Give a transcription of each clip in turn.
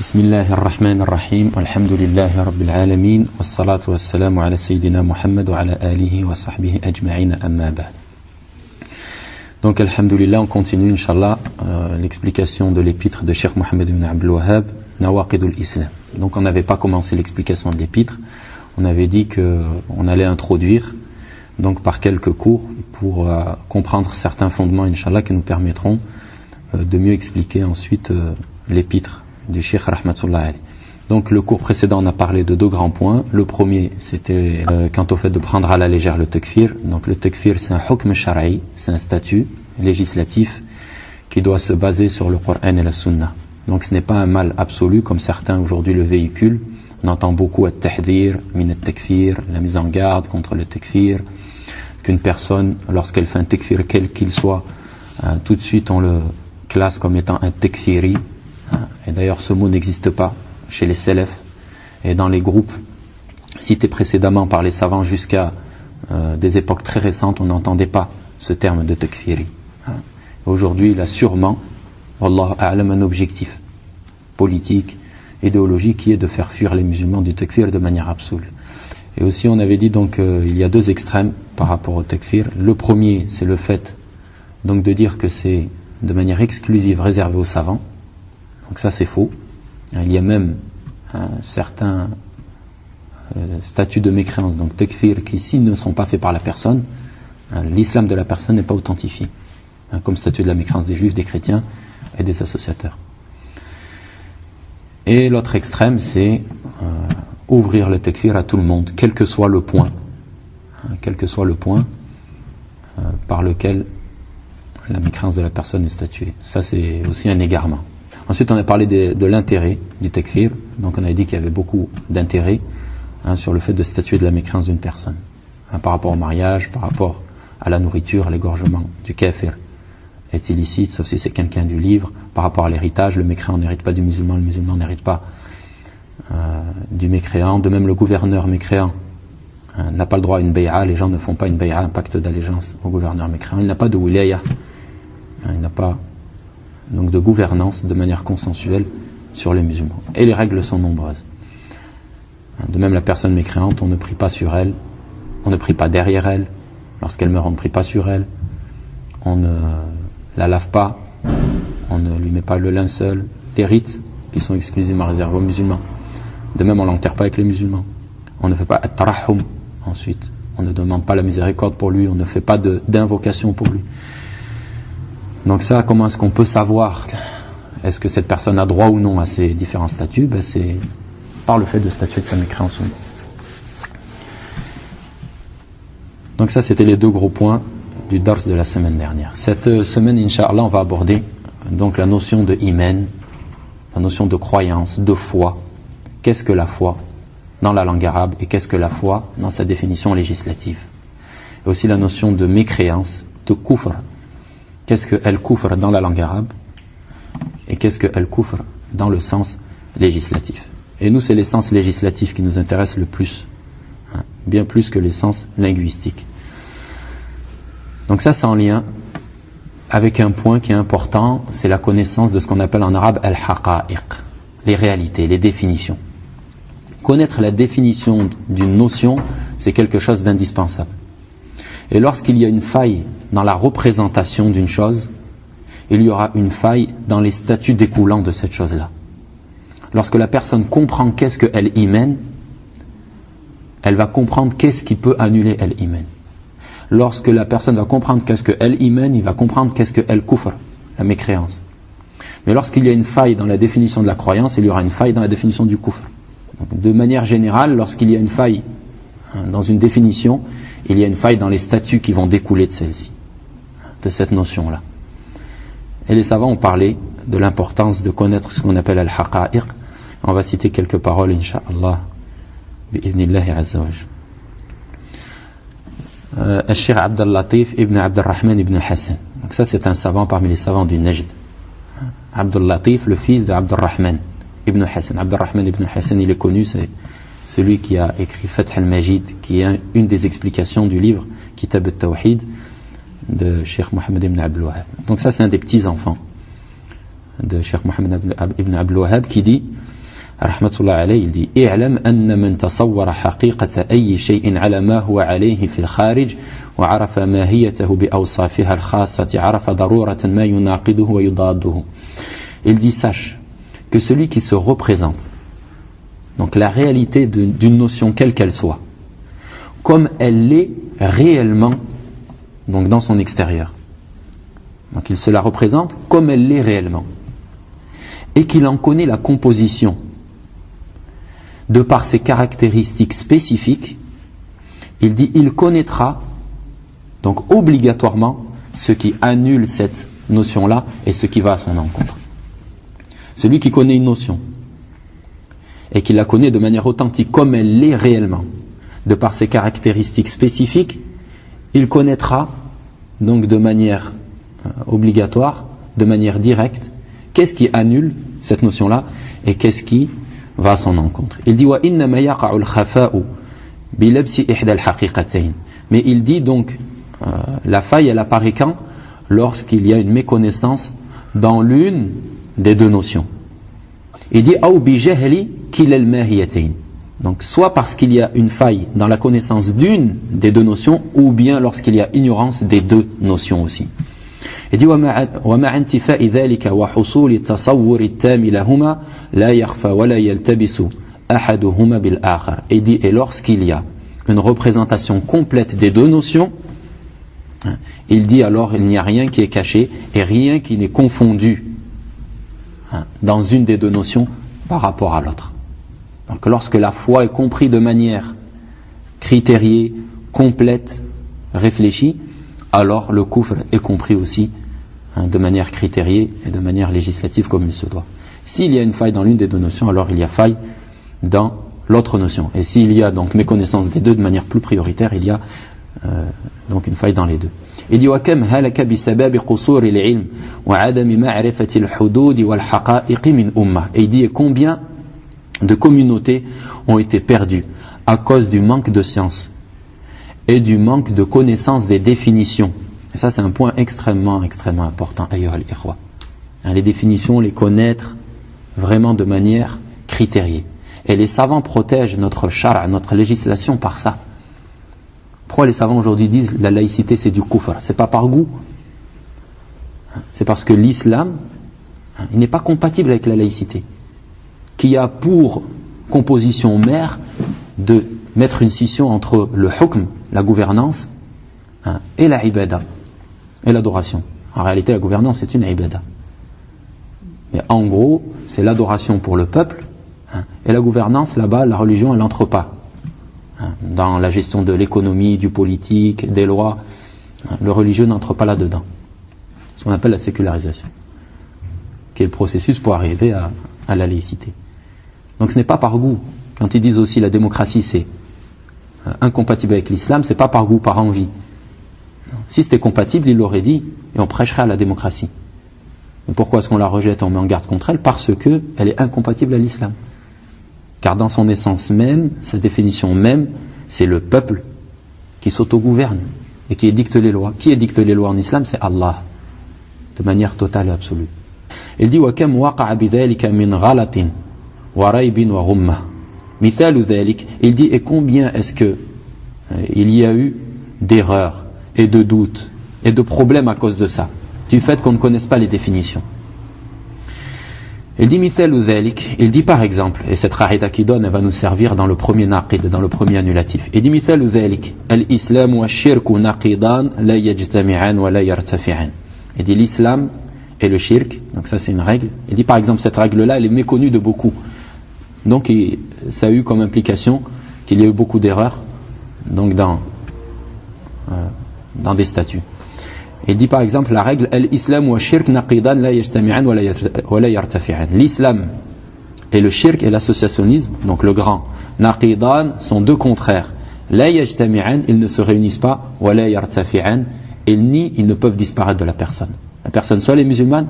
بسم الله الرحمن الرحيم والحمد لله رب العالمين والصلاة والسلام على سيدنا محمد وعلى آله وصحبه أجمعين أما بعد. Donc alhamdulillah, on continue inshallah l'explication de l'épître de Cheikh Mohammed ibn Abdul Wahhab, Nawaqidul Islam. Donc on n'avait pas commencé l'explication de l'épître, on avait dit qu'on allait introduire donc par quelques cours pour comprendre certains fondements inshallah qui nous permettront de mieux expliquer ensuite l'épître du Cheikh Rahmatullah alayh. Donc le cours précédent on a parlé de deux grands points. Le premier c'était quant au fait de prendre à la légère le takfir. Donc le takfir c'est un hukm shar'i, c'est un statut législatif qui doit se baser sur le Coran et la Sunna. Donc ce n'est pas un mal absolu comme certains aujourd'hui le véhiculent. On entend beaucoup at-tahdhir min at-takfir, la mise en garde contre le takfir, qu'une personne lorsqu'elle fait un takfir quel qu'il soit, tout de suite on le classe comme étant un takfiri. Et d'ailleurs ce mot n'existe pas chez les salafs et dans les groupes cités précédemment par les savants jusqu'à des époques très récentes, on n'entendait pas ce terme de takfiri. Aujourd'hui il a sûrement, wallahu a'lam, un objectif politique, idéologique qui est de faire fuir les musulmans du takfir de manière absolue. Et aussi on avait dit donc il y a deux extrêmes par rapport au takfir. Le premier c'est le fait donc de dire que c'est de manière exclusive réservé aux savants. Donc ça c'est faux. Il y a même un certain statut de mécréance, donc takfir, qui s'ils ne sont pas faits par la personne, l'islam de la personne n'est pas authentifié, comme statut de la mécréance des juifs, des chrétiens et des associateurs. Et l'autre extrême c'est ouvrir le takfir à tout le monde, quel que soit le point, par lequel la mécréance de la personne est statuée. Ça c'est aussi un égarement. Ensuite on a parlé de l'intérêt du takfir, donc on a dit qu'il y avait beaucoup d'intérêt sur le fait de statuer de la mécréance d'une personne, par rapport au mariage, par rapport à la nourriture, à l'égorgement du kafir est illicite sauf si c'est quelqu'un du livre, par rapport à l'héritage, le mécréant n'hérite pas du musulman, le musulman n'hérite pas du mécréant, de même le gouverneur mécréant n'a pas le droit à une bay'a, les gens ne font pas une bay'a, un pacte d'allégeance au gouverneur mécréant, il n'a pas de wilaya, il n'a pas donc de gouvernance de manière consensuelle sur les musulmans. Et les règles sont nombreuses. De même la personne mécréante, on ne prie pas sur elle, on ne prie pas derrière elle, lorsqu'elle meurt on ne prie pas sur elle, on ne la lave pas, on ne lui met pas le linceul, des rites qui sont exclusivement réservés aux musulmans. De même on ne l'enterre pas avec les musulmans, on ne fait pas at-tarahhum ensuite, on ne demande pas la miséricorde pour lui, on ne fait pas d'invocation pour lui. Donc ça, comment est-ce qu'on peut savoir est-ce que cette personne a droit ou non à ces différents statuts? C'est par le fait de statuer de sa mécréance ou non. Donc ça c'était les deux gros points du dars de la semaine dernière. Cette semaine incha'Allah on va aborder donc la notion de iman, la notion de croyance, de foi. Qu'est-ce que la foi dans la langue arabe et qu'est-ce que la foi dans sa définition législative? Et aussi la notion de mécréance, de kufr. Qu'est-ce que al-kufr dans la langue arabe et qu'est-ce que al-kufr dans le sens législatif? Et nous c'est les sens législatifs qui nous intéressent le plus, bien plus que les sens linguistiques. Donc ça c'est en lien avec un point qui est important, c'est la connaissance de ce qu'on appelle en arabe al-haqa'iq, les réalités, les définitions. Connaître la définition d'une notion, c'est quelque chose d'indispensable. Et lorsqu'il y a une faille dans la représentation d'une chose, il y aura une faille dans les statuts découlant de cette chose-là. Lorsque la personne comprend qu'est-ce que al-iman, elle va comprendre qu'est-ce qui peut annuler al-iman. Lorsque la personne va comprendre qu'est-ce que al-iman, il va comprendre qu'est-ce que al-kufr, la mécréance. Mais lorsqu'il y a une faille dans la définition de la croyance, il y aura une faille dans la définition du kufr. Donc, de manière générale, lorsqu'il y a une faille dans une définition, il y a une faille dans les statuts qui vont découler de celle-ci, de cette notion-là. Et les savants ont parlé de l'importance de connaître ce qu'on appelle al-haqa'iq. On va citer quelques paroles, incha'Allah, bi'idhnillahi azza wa jalla. Al-Cheikh Abdel Latif ibn Abdel Rahman ibn Hassan. Donc ça c'est un savant parmi les savants du Najd. Abdel Latif, le fils de Abdel Rahman ibn Hassan. Abdel Rahman ibn Hassan, il est connu, c'est celui qui a écrit Fath al-Majid, qui est une des explications du livre Kitab al-Tawhid de Cheikh Mohammed ibn Abdul Wahhab. Donc ça c'est un des petits enfants de Cheikh Mohammed ibn Abdul Wahhab qui dit rahmatullah alayhi, il dit i'lam anna man tasawwara haqiqata ayyi shay'in ala ma huwa alayhi fil kharij wa arafa mahiyatahu bi awsafiha al-khassati arafa daruratan ma yunaqiduhu wa yudadduhu. Il dit sache que celui qui se représente donc la réalité d'une notion quelle qu'elle soit comme elle l'est réellement donc dans son extérieur. Donc il se la représente comme elle l'est réellement et qu'il en connaît la composition de par ses caractéristiques spécifiques. Il dit il connaîtra donc obligatoirement ce qui annule cette notion-là et ce qui va à son encontre. Celui qui connaît une notion et qui la connaît de manière authentique comme elle l'est réellement, de par ses caractéristiques spécifiques, il connaîtra donc de manière obligatoire, de manière directe, qu'est-ce qui annule cette notion-là et qu'est-ce qui va à son encontre. Il dit وَإِنَّمَا يَقَعُ الْخَفَاءُ بِلَبْسِ إِحْدَى الْحَقِيقَتَيْنِ. Mais il dit donc la faille elle apparaît quand? Lorsqu'il y a une méconnaissance dans l'une des deux notions. Il dit أَوْ بِجَهْلِ كِلَى الْمَاهِيَتَيْنِ. Donc soit parce qu'il y a une faille dans la connaissance d'une des deux notions ou bien lorsqu'il y a ignorance des deux notions aussi. Il dit وَمَعَ انْتِفَاءِ ذَلِكَ وَحُصُولِ التَّصَوُّرِ التَّامِ لَهُمَا لَا يَخْفَى وَلَا يَلْتَبِسُ أَحَدُهُمَا بِالْآخَرِ. Et dit et lorsqu'il y a une représentation complète des deux notions, il dit alors il n'y a rien qui est caché et rien qui n'est confondu dans une des deux notions par rapport à l'autre. Donc lorsque la foi est comprise de manière critériée, complète, réfléchie, alors le kufr est compris aussi de manière critériée et de manière législative comme il se doit. S'il y a une faille dans l'une des deux notions, alors il y a faille dans l'autre notion. Et s'il y a donc méconnaissance des deux de manière plus prioritaire, il y a donc une faille dans les deux. Il dit وَكَمْ هَلَكَ بِسَبَابِ قُصُورِ الْعِلْمِ وَعَدَمِ مَعْرِفَةِ الْحُدُودِ وَالْحَقَائِقِ مِنْ أُمَّةِ. Et il dit et combien de communautés ont été perdues à cause du manque de science et du manque de connaissance des définitions. Et ça c'est un point extrêmement important. Les définitions, les connaître vraiment de manière critériée. Et les savants protègent notre shara, notre législation par ça. Pourquoi les savants aujourd'hui disent la laïcité c'est du kufr? C'est pas par goût. C'est parce que l'islam il n'est pas compatible avec la laïcité, qui a pour composition mère de mettre une scission entre le hukm, la gouvernance, et la ibada, et l'adoration. En réalité, la gouvernance c'est une ibada. Mais en gros, c'est l'adoration pour le peuple, et la gouvernance, là-bas, la religion, elle n'entre pas. Dans la gestion de l'économie, du politique, des lois, le religieux n'entre pas là-dedans. Ce qu'on appelle la sécularisation, qui est le processus pour arriver à la laïcité. Donc ce n'est pas par goût. Quand ils disent aussi la démocratie c'est incompatible avec l'islam, c'est pas par goût, par envie. Si c'était compatible, il l'aurait dit, et on prêcherait à la démocratie. Mais pourquoi est-ce qu'on la rejette, on met en garde contre elle? Parce qu'elle est incompatible à l'islam. Car dans son essence même, sa définition même, c'est le peuple qui s'autogouverne et qui édicte les lois. Qui édicte les lois en islam? C'est Allah, de manière totale et absolue. Il dit وَكَمْ وَقَعَ بِذَلِكَ مِنْ غَلَطٍ وَرَيْبٍ وَغُمَّةٍ مِثَالُ ذَلِكَ. Il dit et combien est-ce que il y a eu d'erreurs et de doutes et de problèmes à cause de ça, du fait qu'on ne connaisse pas les définitions. Il dit mithalu dhalik, il dit par exemple, et cette ra'ida qui donne, elle va nous servir dans le premier naqid, dans le premier annulatif. Il dit mithalu dhalik, al-islam wa shirku naqidan la yajtami'an wa la yartafi'an. Il dit l'islam et le shirk, donc ça c'est une règle. Il dit par exemple cette règle-là, elle est méconnue de beaucoup. Donc ça a eu comme implication qu'il y a eu beaucoup d'erreurs donc dans des statuts. Il dit par exemple la règle al-islam wa shirk naqidan la yajtami'an wa la yartafi'an. L'islam et le shirk et l'associationnisme, donc le grand, naqidan sont deux contraires. La yajtami'an, ils ne se réunissent pas, wa la yartafi'an, et ni ils ne peuvent disparaître de la personne. La personne soit les musulmanes,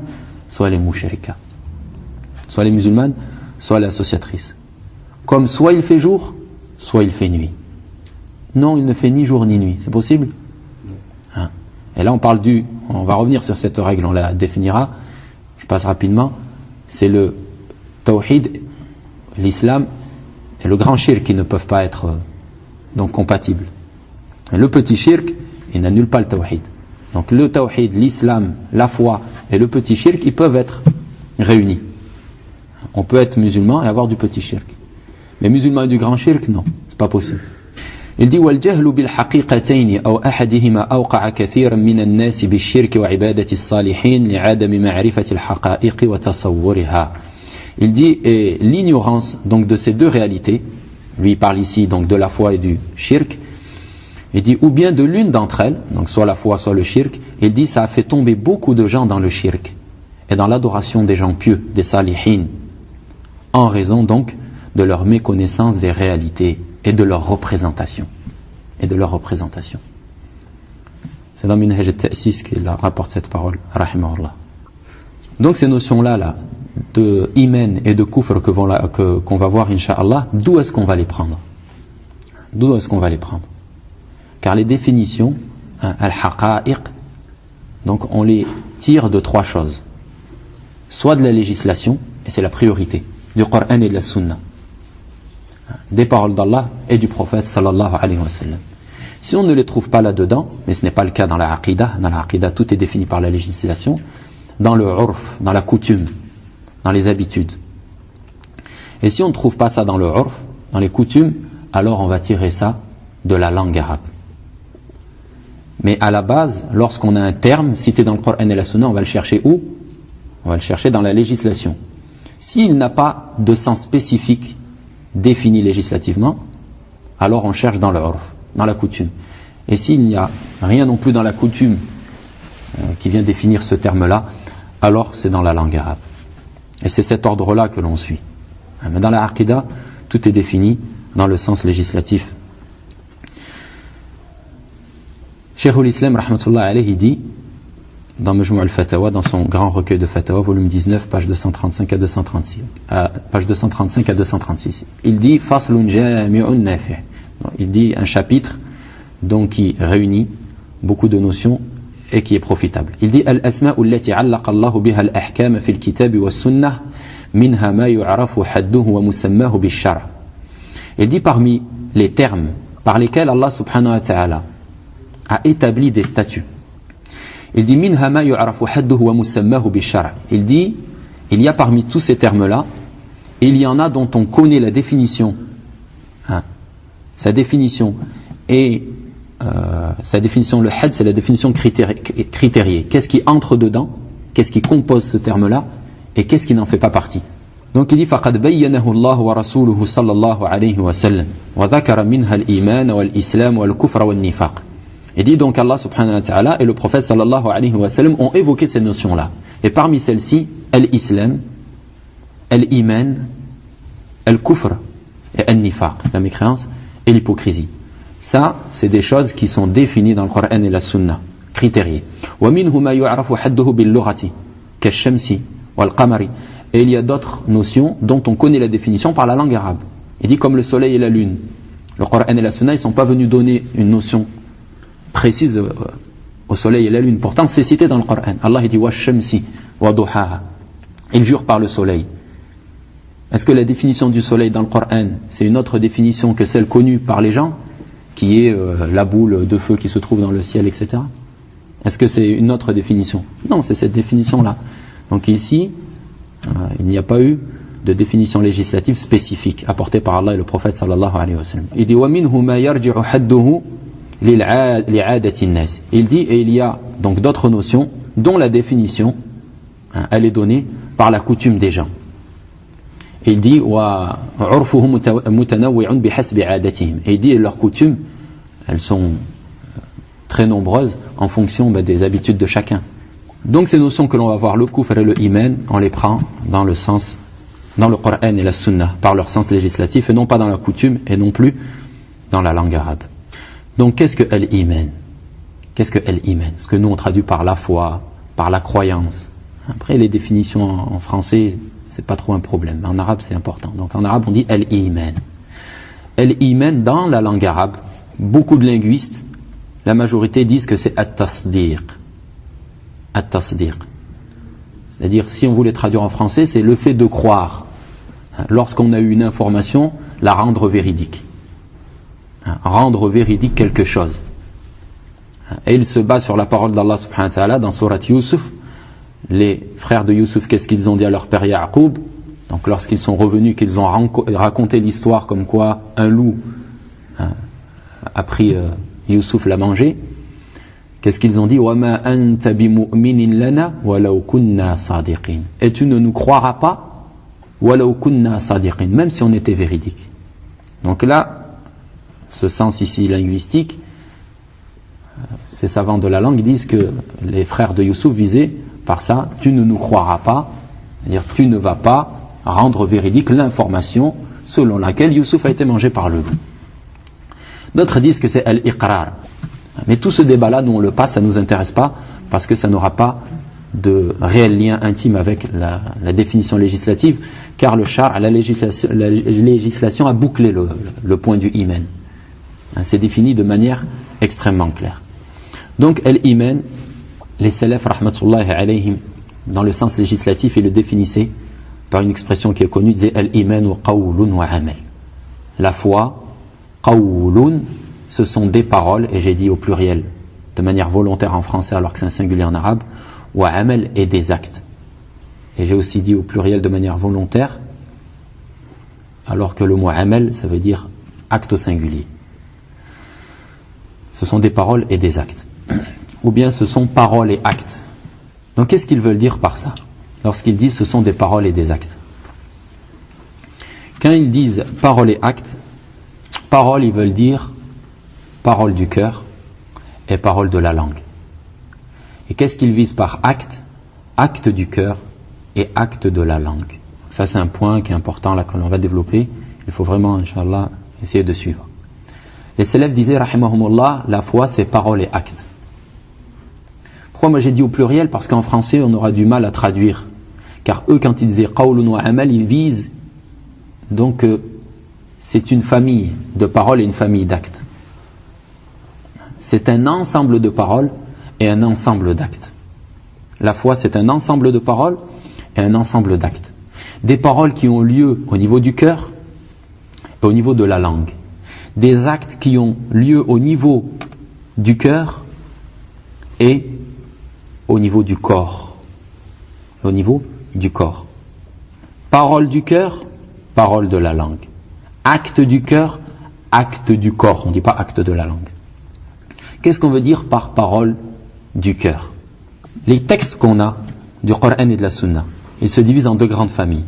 soit les mushrika. Soit les musulmanes, soit les associatrices. Comme soit il fait jour, soit il fait nuit. Non, il ne fait ni jour ni nuit. C'est possible? Et là on va revenir sur cette règle, on la définira, je passe rapidement. C'est le tawhid l'islam et le grand shirk qui ne peuvent pas être donc compatibles. Et le petit shirk, il n'annule pas le tawhid. Donc le tawhid, l'islam, la foi et le petit shirk, ils peuvent être réunis. On peut être musulman et avoir du petit shirk. Mais musulman et du grand shirk, non, c'est pas possible. Il dit وَالْجَهْلُ بِالْحَقِيقَتَيْنِ أَوْ أَحَدِهِمَا أَوْقَعَ كَثِيرًا مِنَ النَّاسِ بِالشِّرْكِ وَعِبَادَةِ الصَّالِحِينَ لِعَدَمِ مَعْرِفَةِ الْحَقَائِقِ وَتَصَوُّرِهَا. Il dit et l'ignorance donc de ces deux réalités, lui il parle ici donc de la foi et du shirk, il dit ou bien de l'une d'entre elles, donc soit la foi soit le shirk, il dit ça a fait tomber beaucoup de gens dans le shirk et dans l'adoration des gens pieux, des salihin, en raison donc de leur méconnaissance des réalités et de leur représentation. C'est dans Minhaj al-Ta'sis qu'il rapporte cette parole, rahimahullah. Donc ces notions-là, de iman et de kufr qu'on va voir, incha'Allah, d'où est-ce qu'on va les prendre? Car les définitions, al-haqa'iq, donc on les tire de trois choses. Soit de la législation, et c'est la priorité, du Coran et de la Sunna, des paroles d'Allah et du prophète sallallahu alayhi wa sallam. Si on ne les trouve pas là-dedans, mais ce n'est pas le cas dans la aqidah tout est défini par la législation, dans le urf, dans la coutume, dans les habitudes. Et si on ne trouve pas ça dans le urf, dans les coutumes, alors on va tirer ça de la langue arabe. Mais à la base, lorsqu'on a un terme cité dans le Coran et la Sunna, on va le chercher où? On va le chercher dans la législation. S'il n'a pas de sens spécifique défini législativement, alors on cherche dans le urf, dans la coutume. Et s'il n'y a rien non plus dans la coutume qui vient définir ce terme-là, alors c'est dans la langue arabe. Et c'est cet ordre-là que l'on suit. Mais dans la aqidah, tout est défini dans le sens législatif. Cheikh al-Islam, rahmatullah alayhi, dit, dans Majmou' al-Fatawa, dans son grand recueil de Fatawa, volume 19, page 235 à 236, page 235 à 236. Il dit, Faslun jami'un nafi'. Il dit un chapitre donc qui réunit beaucoup de notions et qui est profitable. Il dit al-asma'u allati 'allaqa Allahu biha al-ahkam fi al-kitab wa as-sunnah minha ma yu'rafu hadduhu wa musammahu bish-shar'. Il dit parmi les termes par lesquels Allah subhanahu wa ta'ala a établi des statuts. Il dit minha ma yu'rafu hadduhu wa musammahu bish-shar'. Il dit il y a parmi tous ces termes-là, il y en a dont on connaît la définition. Sa définition et sa définition, le had, c'est la définition critériée. Qu'est-ce qui entre dedans? Qu'est-ce qui compose ce terme-là? Et qu'est-ce qui n'en fait pas partie? Donc il dit فَقَدْ بَيَّنَهُ اللَّهُ وَرَسُولُهُ صَلَّى اللَّهُ عَلَيْهِ وَسَلَّمَ وَذَكَرَ مِنْهَا الْإِيمَانَ وَالْإِسْلَامَ وَالْكُفْرَ وَالنِّفَاقَ. Il dit donc Allah subhanahu wa ta'ala et le prophète sallallahu alayhi wa sallam ont évoqué ces notions-là. Et parmi celles-ci, al-Islam, al-Iman, al-Kufr et al-Nifaq, la mécréance et l'hypocrisie. Ça, c'est des choses qui sont définies dans le Coran et la Sunna, critériées. وَمِنْهُ مَا يُعْرَفُ حَدُّهُ بِاللُّغَةِ كَالشَّمْسِ وَالْقَمَرِ. Et il y a d'autres notions dont on connaît la définition par la langue arabe. Il dit comme le soleil et la lune. Le Coran et la Sunna, ils ne sont pas venus donner une notion précise au soleil et la lune. Pourtant, c'est cité dans le Coran. Allah dit وَالشَّمْسِ وَضُحَاهَا. Il jure par le soleil. Est-ce que la définition du soleil dans le Coran, c'est une autre définition que celle connue par les gens, qui est la boule de feu qui se trouve dans le ciel, etc. Est-ce que c'est une autre définition? Non, c'est cette définition-là. Donc ici, il n'y a pas eu de définition législative spécifique apportée par Allah et le prophète sallallahu alayhi wa sallam. Il dit وَمِنْهُ مَا يَرْجِعُ حَدُّهُ لِعَادَةِ النَّاسِ. Il dit, et il y a donc d'autres notions dont la définition, elle est donnée par la coutume des gens. Et il dit وَعُرْفُهُ مُتَنَوِّعٌ بِحَسْبِ عَادَتِهِمْ. Et il dit, leurs coutumes, elles sont très nombreuses en fonction des habitudes de chacun. Donc ces notions que l'on va voir, le kufr et le iman, on les prend dans le sens, dans le Coran et la Sunna, par leur sens législatif, et non pas dans la coutume, et non plus dans la langue arabe. Donc qu'est-ce que al-iman? Qu'est-ce que al-iman? Ce que nous on traduit par la foi, par la croyance. Après les définitions en français, c'est pas trop un problème. En arabe c'est important. Donc en arabe on dit al-iman. Al-iman dans la langue arabe, beaucoup de linguistes, la majorité disent que c'est at-tasdiq. At-tasdiq. C'est-à-dire si on voulait traduire en français, c'est le fait de croire. lorsqu'on a eu une information, la rendre véridique. Rendre véridique quelque chose. Et il se base sur la parole d'Allah subhanahu wa ta'ala dans Surat Yusuf. Les frères de Yusuf, qu'est-ce qu'ils ont dit à leur père Ya'qub? Donc lorsqu'ils sont revenus, qu'ils ont raconté l'histoire comme quoi un loup a pris Yusuf l'a mangé, qu'est-ce qu'ils ont dit? وَمَا أَنْتَ بِمُؤْمِنٍ لَنَا وَلَوْ كُنَّا صَادِقِينَ. Et tu ne nous croiras pas وَلَوْ كُنَّا صَادِقِينَ, même si on était véridique. Donc là, ce sens ici linguistique, ces savants de la langue disent que les frères de Yusuf visaient par ça, tu ne nous croiras pas, c'est-à-dire tu ne vas pas rendre véridique l'information selon laquelle Yusuf a été mangé par le loup. D'autres disent que c'est al-iqrar. Mais tout ce débat-là, nous on le passe, ça ne nous intéresse pas, parce que ça n'aura pas de réel lien intime avec la définition législative, car le shar', la législation a bouclé le point du iman. C'est défini de manière extrêmement claire. Donc, al-iman, les salaf, rahmatullahi alayhim, dans le sens législatif, ils le définissaient par une expression qui est connue, disait al-iman wa qawlun wa amal. La foi, qawlun, ce sont des paroles, et j'ai dit au pluriel, de manière volontaire en français alors que c'est un singulier en arabe, wa amal, et des actes. Et j'ai aussi dit au pluriel de manière volontaire, alors que le mot amal, ça veut dire acte au singulier. Ce sont des paroles et des actes. Ou bien ce sont paroles et actes. Donc qu'est-ce qu'ils veulent dire par ça? Lorsqu'ils disent ce sont des paroles et des actes. Quand ils disent paroles et actes, paroles, ils veulent dire parole du cœur et parole de la langue. Et qu'est-ce qu'ils visent par acte? Acte du cœur et acte de la langue. Ça c'est un point qui est important là que l'on va développer. Il faut vraiment, Inch'Allah, essayer de suivre. Les salafs disaient, rahimahumullah, la foi c'est parole et acte. Pourquoi moi j'ai dit au pluriel? Parce qu'en français on aura du mal à traduire. Car eux quand ils disaient qawlun wa amal, ils visent donc c'est une famille de paroles et une famille d'actes. C'est un ensemble de paroles et un ensemble d'actes. La foi c'est un ensemble de paroles et un ensemble d'actes. Des paroles qui ont lieu au niveau du cœur et au niveau de la langue. Des actes qui ont lieu au niveau du cœur et au niveau du corps. Au niveau du corps. Parole du cœur, parole de la langue. Acte du cœur, acte du corps. On ne dit pas acte de la langue. Qu'est-ce qu'on veut dire par parole du cœur? Les textes qu'on a du Coran et de la Sunna, ils se divisent en deux grandes familles.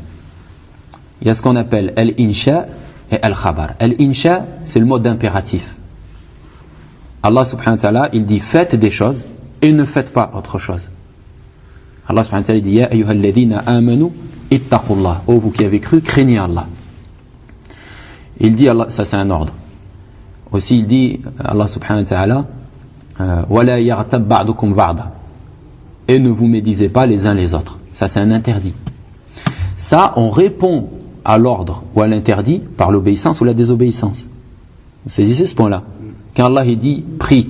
Il y a ce qu'on appelle al-insha et al-khabar. Al-insha, c'est le mode impératif. Allah subhanahu wa ta'ala, il dit faites des choses et ne faites pas autre chose. Allah subhanahu wa ta'ala dit ya ayyuhalladhina amanu ittaqullah. Oh vous qui avez cru, craignez Allah. Il dit Allah, ça c'est un ordre. Aussi il dit Allah subhanahu wa ta'ala wala yaghtab ba'dukum ba'da. Et ne vous médisez pas les uns les autres. Ça c'est un interdit. Ça on répond à l'ordre ou à l'interdit par l'obéissance ou la désobéissance. Vous saisissez ce point-là? Quand Allah il dit prie,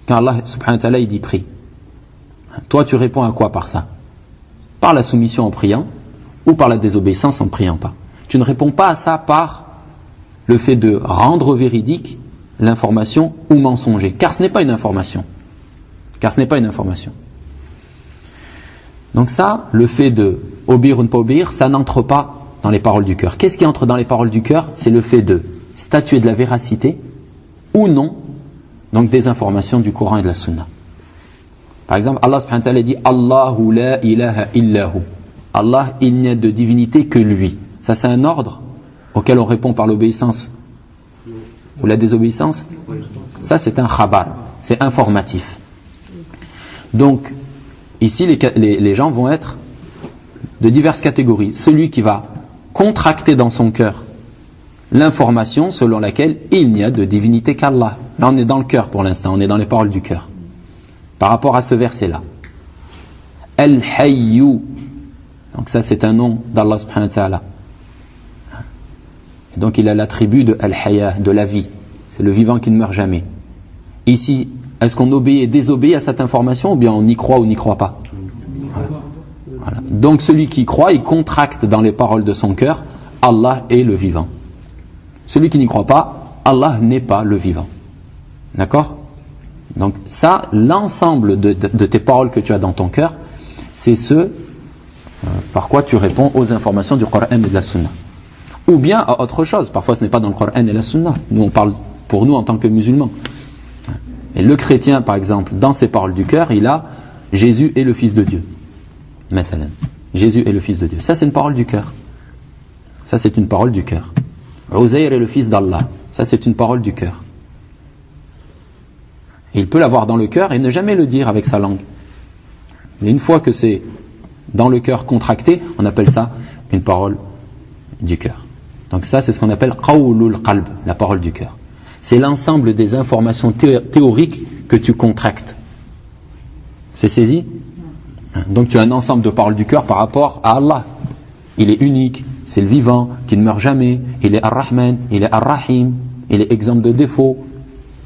quand Allah subhanahu wa ta'ala il dit prie, toi tu réponds à quoi par ça? Par la soumission en priant ou par la désobéissance en priant pas. Tu ne réponds pas à ça par le fait de rendre véridique l'information ou mensonger, car ce n'est pas une information. Car ce n'est pas une information. Donc ça, le fait de obéir ou ne pas obéir, ça n'entre pas dans les paroles du cœur. Qu'est-ce qui entre dans les paroles du cœur? C'est le fait de statuer de la véracité ou non, donc des informations du Coran et de la Sunna. Par exemple, Allah subhanahu wa ta'ala dit Allahu la ilaha illahu. Allah, il n'y a de divinité que lui. Ça c'est un ordre auquel on répond par l'obéissance ou la désobéissance. Ça c'est un khabar, c'est informatif. Donc ici les gens vont être de diverses catégories. Celui qui va contracter dans son cœur l'information selon laquelle il n'y a de divinité qu'Allah. Là on est dans le cœur pour l'instant, on est dans les paroles du cœur. Par rapport à ce verset-là. Al-Hayyu. Donc ça c'est un nom d'Allah subhanahu wa ta'ala. Donc il a l'attribut de Al-Haya, de la vie. C'est le vivant qui ne meurt jamais. Ici, est-ce qu'on obéit et désobéit à cette information ou bien on y croit ou n'y croit pas? Voilà. Donc celui qui croit, il contracte dans les paroles de son cœur, Allah est le vivant. Celui qui n'y croit pas, Allah n'est pas le vivant. D'accord? Donc ça, l'ensemble de tes paroles que tu as dans ton cœur, c'est ce par quoi tu réponds aux informations du Coran et de la Sunna. Ou bien à autre chose. Parfois ce n'est pas dans le Coran et la Sunna. Nous on parle pour nous en tant que musulmans. Et le chrétien par exemple, dans ses paroles du cœur, il a Jésus est le Fils de Dieu. Mathalan. Jésus est le Fils de Dieu. Ça c'est une parole du cœur. Ça c'est une parole du cœur. Uzayr est le Fils d'Allah. Ça c'est une parole du cœur. Il peut l'avoir dans le cœur et ne jamais le dire avec sa langue. Mais une fois que c'est dans le cœur contracté, on appelle ça une parole du cœur. Donc ça, c'est ce qu'on appelle qawlul qalb, la parole du cœur. C'est l'ensemble des informations théoriques que tu contractes. C'est saisi? Donc tu as un ensemble de paroles du cœur par rapport à Allah. Il est unique, c'est le vivant, qui ne meurt jamais, il est Ar-Rahman, il est Ar-Rahim, il est exempt de défauts,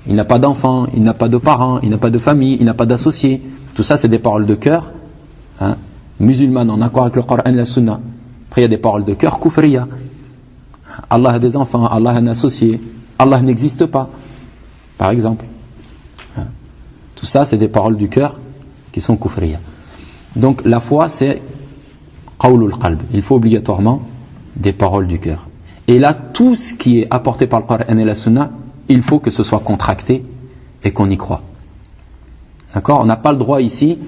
il n'a pas d'enfants, il n'a pas de parents, il n'a pas de famille, il n'a pas d'associés. Tout ça, c'est des paroles de cœur musulmanes, en accord avec le Coran et la Sunna. Après, il y a des paroles de cœur kufriya. Allah a des enfants, Allah a un associé, Allah n'existe pas, par exemple. Tout ça, c'est des paroles du cœur qui sont kufriya. Donc, la foi, c'est qawlul qalb. Il faut obligatoirement des paroles du cœur. Et là, tout ce qui est apporté par le Coran et la Sunna, il faut que ce soit contracté et qu'on y croit. D'accord? On n'a pas le droit ici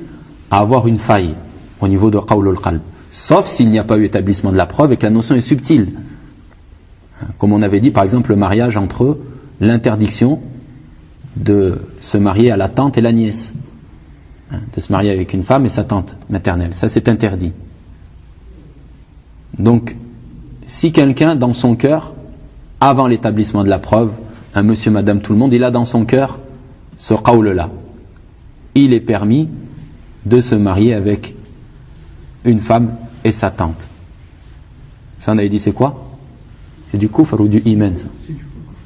à avoir une faille au niveau de qawlul qalb. Sauf s'il n'y a pas eu établissement de la preuve et que la notion est subtile. Comme on avait dit, par exemple, le mariage entre l'interdiction de se marier à la tante et la nièce. De se marier avec une femme et sa tante maternelle. Ça, c'est interdit. Donc, si quelqu'un, dans son cœur, avant l'établissement de la preuve, un monsieur, madame, tout le monde, il a dans son cœur ce qawl-là. Il est permis de se marier avec une femme et sa tante. Ça, on avait dit, c'est quoi? C'est du kufr ou du iman, ça?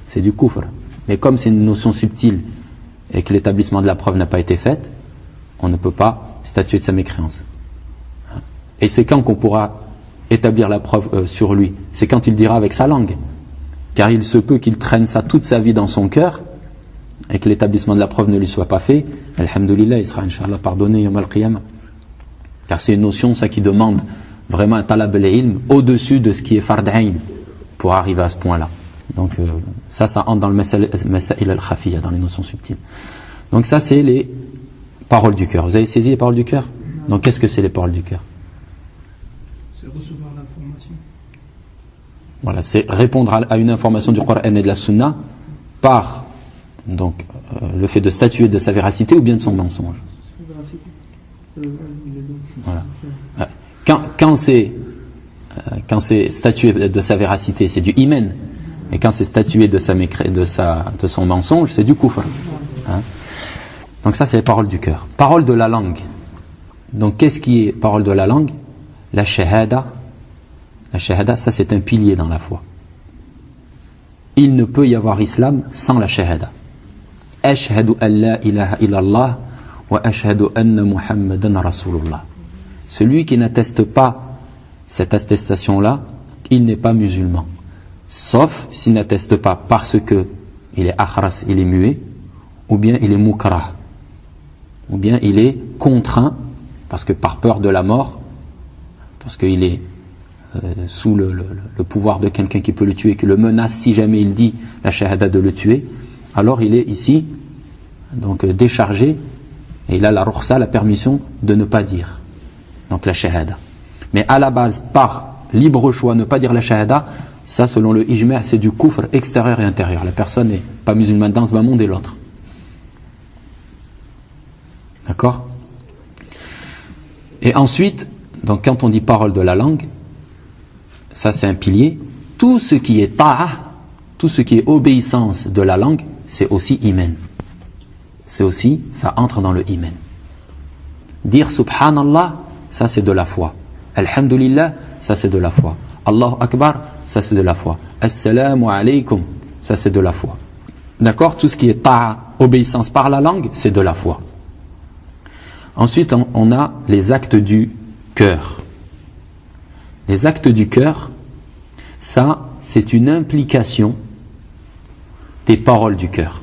C'est du kufr. Mais comme c'est une notion subtile et que l'établissement de la preuve n'a pas été fait, on ne peut pas statuer de sa mécréance. Et c'est quand qu'on pourra établir la preuve sur lui? C'est quand il dira avec sa langue. Car il se peut qu'il traîne ça toute sa vie dans son cœur et que l'établissement de la preuve ne lui soit pas fait. Alhamdulillah, il sera Inch'Allah pardonné yawm al-qiyamah. Car c'est une notion, ça, qui demande vraiment un talab al-ilm au-dessus de ce qui est fard ayn pour arriver à ce point-là. Donc ça entre dans le masail al-khafiyya, dans les notions subtiles. Donc ça, c'est les paroles du cœur. Vous avez saisi les paroles du cœur? Donc qu'est-ce que c'est les paroles du cœur? C'est recevoir l'information. Voilà, c'est répondre à une information du Coran et de la Sunna par donc le fait de statuer de sa véracité ou bien de son mensonge. Voilà. Quand c'est statuer de sa véracité, c'est du iman. Et quand c'est statuer de son mensonge, c'est du kufr. Donc ça, c'est les paroles du cœur. Parole de la langue. Donc qu'est-ce qui est parole de la langue? La shahada. La shahada, ça c'est un pilier dans la foi. Il ne peut y avoir islam sans la shahada. Ashhadu an la ilaha illallah wa ashhadu anna Muhammadan Rasulullah. Celui qui n'atteste pas cette attestation-là, il n'est pas musulman. Sauf s'il n'atteste pas parce que il est akhras, il est muet, ou bien il est mukrah, ou bien il est contraint, parce que par peur de la mort, parce qu'il est sous le pouvoir de quelqu'un qui peut le tuer, qui le menace si jamais il dit la shahada de le tuer, alors il est ici donc déchargé et il a la rukhsa, la permission de ne pas dire donc la shahada. Mais à la base, par libre choix, ne pas dire la shahada, ça selon le ijma' c'est du kufr extérieur et intérieur. La personne n'est pas musulmane dans ce monde et l'autre. D'accord? Et ensuite, donc quand on dit parole de la langue, ça c'est un pilier. Tout ce qui est ta'a, tout ce qui est obéissance de la langue, c'est aussi iman. C'est aussi, ça entre dans le iman. Dire subhanallah, ça c'est de la foi. Alhamdulillah, ça c'est de la foi. Allahu Akbar, ça c'est de la foi. Assalamu alaykum, ça c'est de la foi. D'accord? Tout ce qui est ta'a, obéissance par la langue, c'est de la foi. Ensuite, on a les actes du cœur. Les actes du cœur, ça, c'est une implication des paroles du cœur.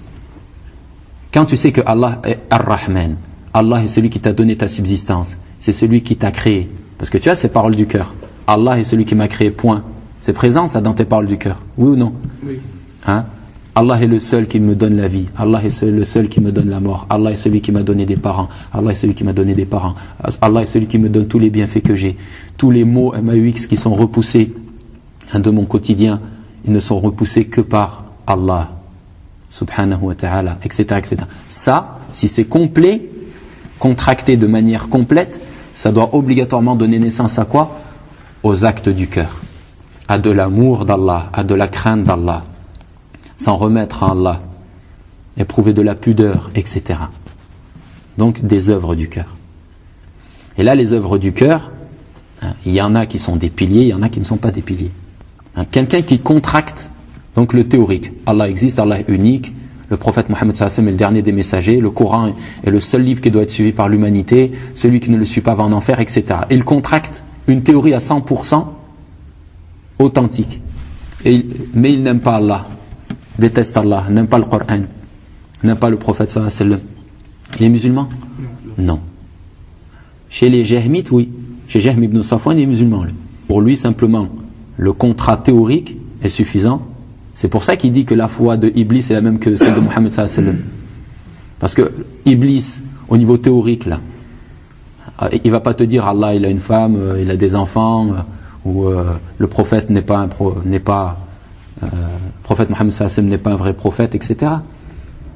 Quand tu sais que Allah est Ar-Rahman, Allah est celui qui t'a donné ta subsistance, c'est celui qui t'a créé. Parce que tu as ces paroles du cœur. Allah est celui qui m'a créé, point. C'est présent ça dans tes paroles du cœur, oui ou non? Oui. Hein? Allah est le seul qui me donne la vie. Allah est le seul qui me donne la mort. Allah est celui qui m'a donné des parents. Allah est celui qui m'a donné des parents. Allah est celui qui me donne tous les bienfaits que j'ai. Tous les mots MAUX qui sont repoussés de mon quotidien, ils ne sont repoussés que par Allah, subhanahu wa ta'ala, etc., etc. Ça, si c'est complet, contracté de manière complète, ça doit obligatoirement donner naissance à quoi? Aux actes du cœur, à de l'amour d'Allah, à de la crainte d'Allah, s'en remettre à Allah, éprouver de la pudeur, etc. Donc des œuvres du cœur. Et là, les œuvres du cœur, il y en a qui sont des piliers, il y en a qui ne sont pas des piliers. Quelqu'un qui contracte donc le théorique, Allah existe, Allah est unique, le prophète Mohammed sallallahu alayhi wa sallam est le dernier des messagers, le Coran est le seul livre qui doit être suivi par l'humanité, celui qui ne le suit pas va en enfer, etc. Il contracte une théorie à 100% authentique, mais il n'aime pas Allah, déteste Allah, n'aime pas le Coran, n'aime pas le prophète sallallahu alayhi wa sallam. Il est musulman? Non. Chez les Jahmites, oui. Chez Jahm ibn Safwan, il est musulman. Lui. Pour lui, simplement, le contrat théorique est suffisant. C'est pour ça qu'il dit que la foi de Iblis est la même que celle de Mohammed sallallahu alayhi wa sallam. Parce que Iblis, au niveau théorique, là, il va pas te dire Allah, il a une femme, il a des enfants, ou le prophète le prophète Mohammed sallallahu alayhi wa sallam n'est pas un vrai prophète, etc.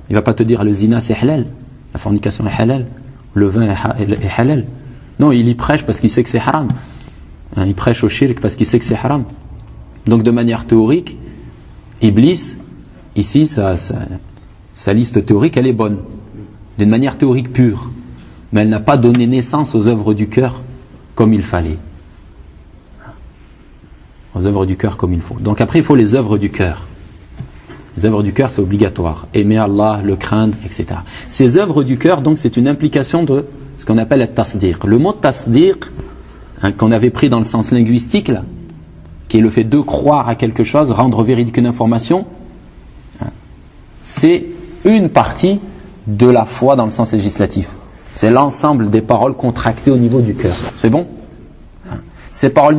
Il va pas te dire le zina c'est halal, la fornication est halal, le vin est halal. Non, il y prêche parce qu'il sait que c'est haram. Il prêche au shirk parce qu'il sait que c'est haram. Donc de manière théorique, Iblis, ici, sa liste théorique, elle est bonne. D'une manière théorique pure. Mais elle n'a pas donné naissance aux œuvres du cœur comme il fallait. Aux œuvres du cœur comme il faut. Donc après, il faut les œuvres du cœur. Les œuvres du cœur, c'est obligatoire. Aimer Allah, le craindre, etc. Ces œuvres du cœur, donc, c'est une implication de ce qu'on appelle le tasdiq. Le mot tasdiq, qu'on avait pris dans le sens linguistique, là, qui est le fait de croire à quelque chose, rendre véridique une information, c'est une partie de la foi dans le sens législatif. C'est l'ensemble des paroles contractées au niveau du cœur. C'est bon? Ces paroles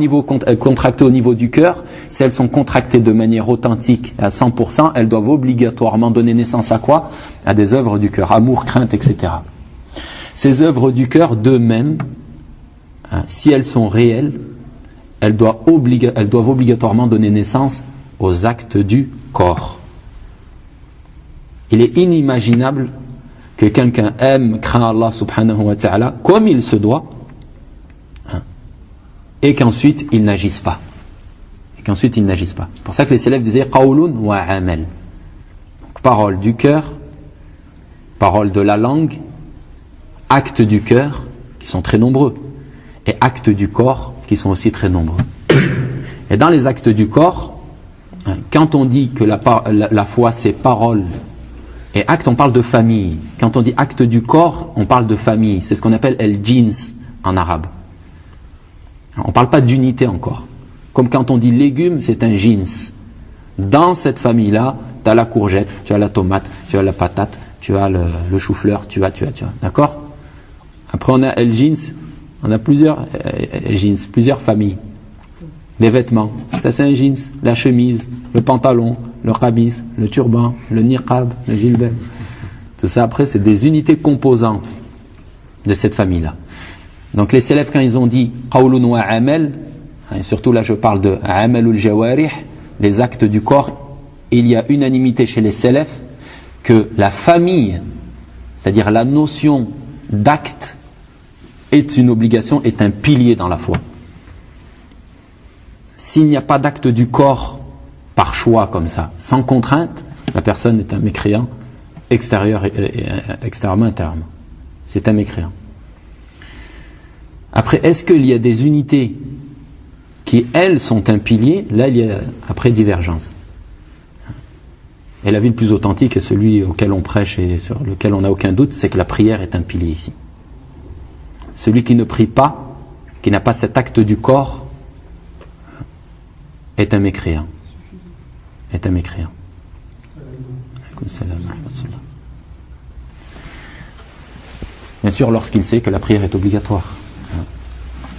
contractées au niveau du cœur, si elles sont contractées de manière authentique à 100%, elles doivent obligatoirement donner naissance à quoi? À des œuvres du cœur, amour, crainte, etc. Ces œuvres du cœur d'eux-mêmes, si elles sont réelles, elles doivent obligatoirement donner naissance aux actes du corps. Il est inimaginable que quelqu'un aime, craint Allah subhanahu wa ta'ala comme il se doit, et qu'ensuite il n'agisse pas. C'est pour ça que les célèbres disaient qawlun wa amal. Donc, parole du cœur, parole de la langue, actes du cœur qui sont très nombreux, et actes du corps qui sont aussi très nombreux. Et dans les actes du corps, quand on dit que la foi c'est parole et acte, on parle de famille. Quand on dit acte du corps, on parle de famille. C'est ce qu'on appelle el-jins en arabe. On ne parle pas d'unité encore. Comme quand on dit légumes, c'est un jins. Dans cette famille-là, tu as la courgette, tu as la tomate, tu as la patate, tu as le chou-fleur, tu as. D'accord? Après on a el-jins, on a plusieurs jeans, plusieurs familles. Les vêtements, ça c'est un jeans. La chemise, le pantalon, le khabis, le turban, le niqab, le jilbab. Tout ça après c'est des unités composantes de cette famille-là. Donc les salafs quand ils ont dit qawlun wa amal, et surtout là je parle de amalul jawarih, les actes du corps, il y a unanimité chez les salafs que la famille, c'est-à-dire la notion d'acte, est une obligation, est un pilier dans la foi. S'il n'y a pas d'acte du corps par choix comme ça, sans contrainte, la personne est un mécréant extérieurement, intérieurement. C'est un mécréant. Après, est-ce qu'il y a des unités qui, elles, sont un pilier? Là, il y a après divergence. Et l'avis le plus authentique est celui auquel on prêche et sur lequel on n'a aucun doute, c'est que la prière est un pilier ici. Celui qui ne prie pas, qui n'a pas cet acte du corps, est un mécréant. Bien sûr, lorsqu'il sait que la prière est obligatoire.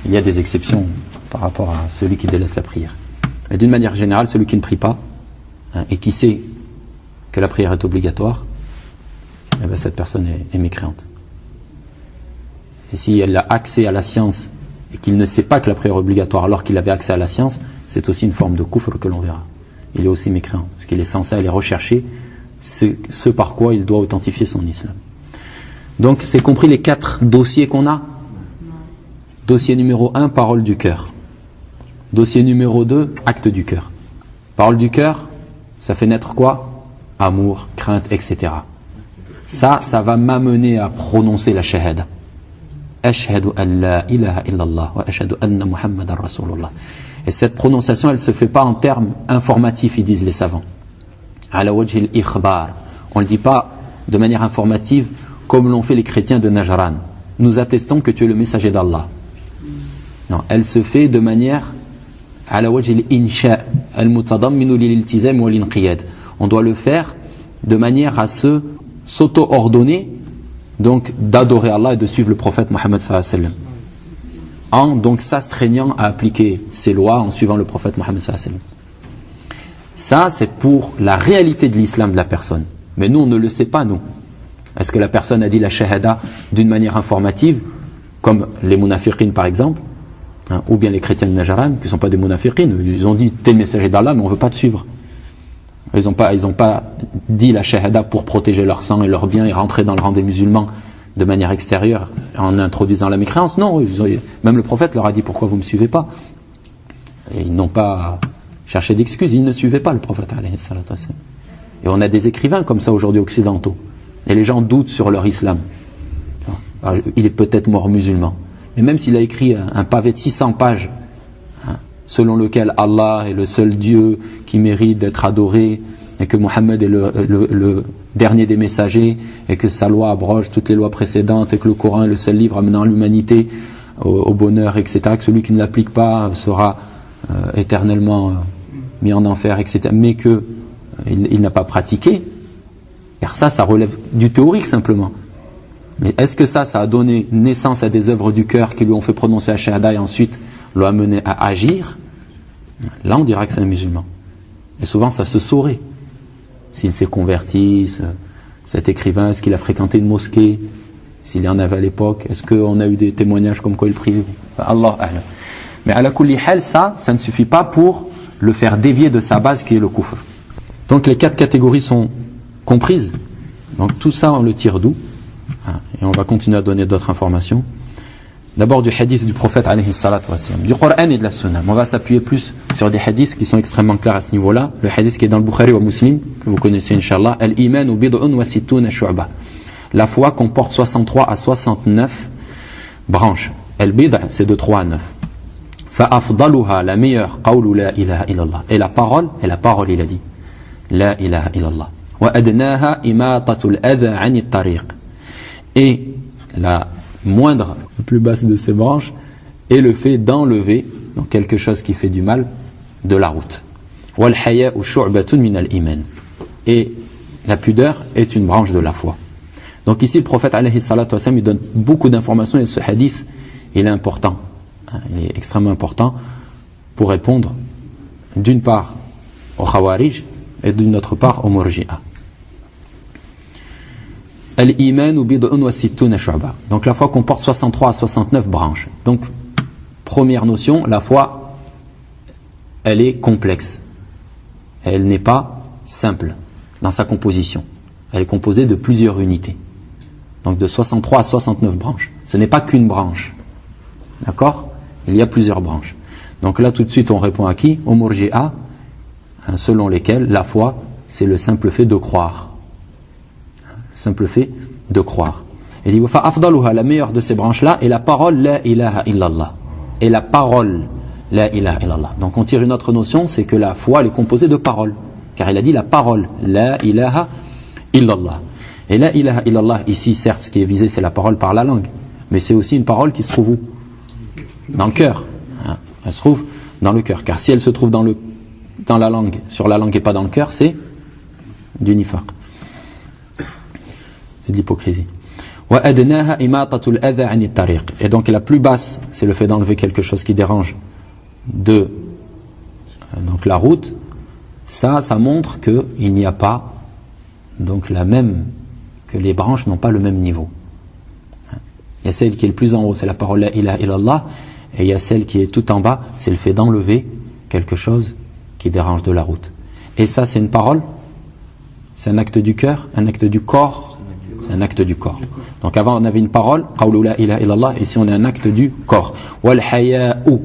Il y a des exceptions par rapport à celui qui délaisse la prière. Mais d'une manière générale, celui qui ne prie pas et qui sait que la prière est obligatoire, eh bien, cette personne est mécréante. Et si elle a accès à la science et qu'il ne sait pas que la prière est obligatoire alors qu'il avait accès à la science, c'est aussi une forme de kufr que l'on verra. Il est aussi mécréant, parce qu'il est censé aller rechercher ce par quoi il doit authentifier son islam. Donc, c'est compris les 4 dossiers qu'on a. Dossier numéro 1, parole du cœur. Dossier numéro 2, acte du cœur. Parole du cœur, ça fait naître quoi? Amour, crainte, etc. Ça va m'amener à prononcer la shahada. Ashhadu an la ilaha illallah wa ashhadu anna Muhammadan Rasulullah. Et cette prononciation, elle ne se fait pas en termes informatifs, ils disent les savants. Ala wajhil ikhbar. On ne le dit pas de manière informative comme l'ont fait les chrétiens de Najran. Nous attestons que tu es le messager d'Allah. Non, elle se fait de manière ala wajhil insha al-mutadamminu lil-iltizam wa lil-inqiyad. On doit le faire de manière à s'auto-ordonner, donc d'adorer Allah et de suivre le prophète Mohammed sallallahu alayhi wa sallam, en donc s'astreignant à appliquer ses lois en suivant le prophète Mohammed sallallahu alayhi wa sallam. Ça, c'est pour la réalité de l'islam de la personne. Mais nous, on ne le sait pas, nous. Est-ce que la personne a dit la shahada d'une manière informative, comme les munafiqines par exemple, ou bien les chrétiens de Najran, qui ne sont pas des munafiqines, ils ont dit t'es le messager d'Allah, mais on ne veut pas te suivre. Ils n'ont pas dit la shahada pour protéger leur sang et leurs biens et rentrer dans le rang des musulmans de manière extérieure en introduisant la mécréance. Non, même le prophète leur a dit pourquoi vous ne me suivez pas. Et ils n'ont pas cherché d'excuses, ils ne suivaient pas le prophète. Et on a des écrivains comme ça aujourd'hui occidentaux. Et les gens doutent sur leur islam. Alors, il est peut-être mort musulman. Mais même s'il a écrit un pavé de 600 pages, selon lequel Allah est le seul Dieu qui mérite d'être adoré, et que Mohammed est le dernier des messagers, et que sa loi abroge toutes les lois précédentes, et que le Coran est le seul livre amenant l'humanité au bonheur, etc., que celui qui ne l'applique pas sera éternellement mis en enfer, etc., mais qu'il n'a pas pratiqué, car ça relève du théorique simplement. Mais est-ce que ça a donné naissance à des œuvres du cœur qui lui ont fait prononcer la shahada et ensuite l'ont amené à agir? Là on dira que c'est un musulman. Et souvent ça se saurait. S'il s'est converti, cet écrivain, est-ce qu'il a fréquenté une mosquée? S'il y en avait à l'époque, est-ce qu'on a eu des témoignages comme quoi il priait? Allah a'lam. Mais à la kulli hal, ça ne suffit pas pour le faire dévier de sa base qui est le kufr. Donc les 4 catégories sont comprises. Donc tout ça on le tire d'où? Et on va continuer à donner d'autres informations. D'abord du hadith du prophète alayhi salatu wassalam, du Coran et de la Sunna. On va s'appuyer plus sur des hadiths qui sont extrêmement clairs à ce niveau-là. Le hadith qui est dans le Bukhari ou Muslim, que vous connaissez Inch'Allah, Al-Iman bid'un wa sittuna shu'ba. La foi comporte 63 à 69 branches. Al-Bid' c'est de 3 à 9. Fa'afdaluha, la meilleure, qawlu la ilaha illallah. Et la parole il a dit. La ilaha illallah. Wa adnaha imatatul adha 'ani at-tariq. Et la moindre, la plus basse de ces branches, est le fait d'enlever donc quelque chose qui fait du mal de la route. Wal haya'u shu'batun min al-iman. Et la pudeur est une branche de la foi. Donc ici le prophète alayhi salatu wa sallam, il donne beaucoup d'informations et ce hadith il est important. Il est extrêmement important pour répondre d'une part aux Khawarij et d'une autre part aux Murji'a. Al-Iman bid'un wa sittuna shu'ba. Donc la foi comporte 63 à 69 branches. Donc première notion, la foi elle est complexe. Elle n'est pas simple dans sa composition. Elle est composée de plusieurs unités. Donc de 63 à 69 branches. Ce n'est pas qu'une branche. D'accord? Il y a plusieurs branches. Donc là tout de suite on répond à qui? Aux Murji'a, selon lesquels la foi c'est le simple fait de croire. Simple fait de croire. Il dit فَأَفْضَلُهَا, la meilleure de ces branches-là est la parole La ilaha illallah. Et la parole La ilaha illallah. Donc on tire une autre notion, c'est que la foi elle est composée de paroles. Car il a dit la parole La ilaha illallah. Et La ilaha illallah, ici certes ce qui est visé c'est la parole par la langue. Mais c'est aussi une parole qui se trouve où? Dans le cœur. Elle se trouve dans le cœur. Car si elle se trouve dans le dans la langue, sur la langue et pas dans le cœur, c'est du nifaq. C'est de l'hypocrisie. Et donc la plus basse, c'est le fait d'enlever quelque chose qui dérange de donc la route. Ça montre qu'il n'y a pas donc la même, que les branches n'ont pas le même niveau. Il y a celle qui est le plus en haut, c'est la parole la ilaha illallah, et il y a celle qui est tout en bas, c'est le fait d'enlever quelque chose qui dérange de la route. Et ça, c'est une parole, c'est un acte du cœur, un acte du corps, c'est un acte du corps. Donc avant on avait une parole, qawlu la ilaha illallah, et ici on a un acte du corps. Wal haya'u,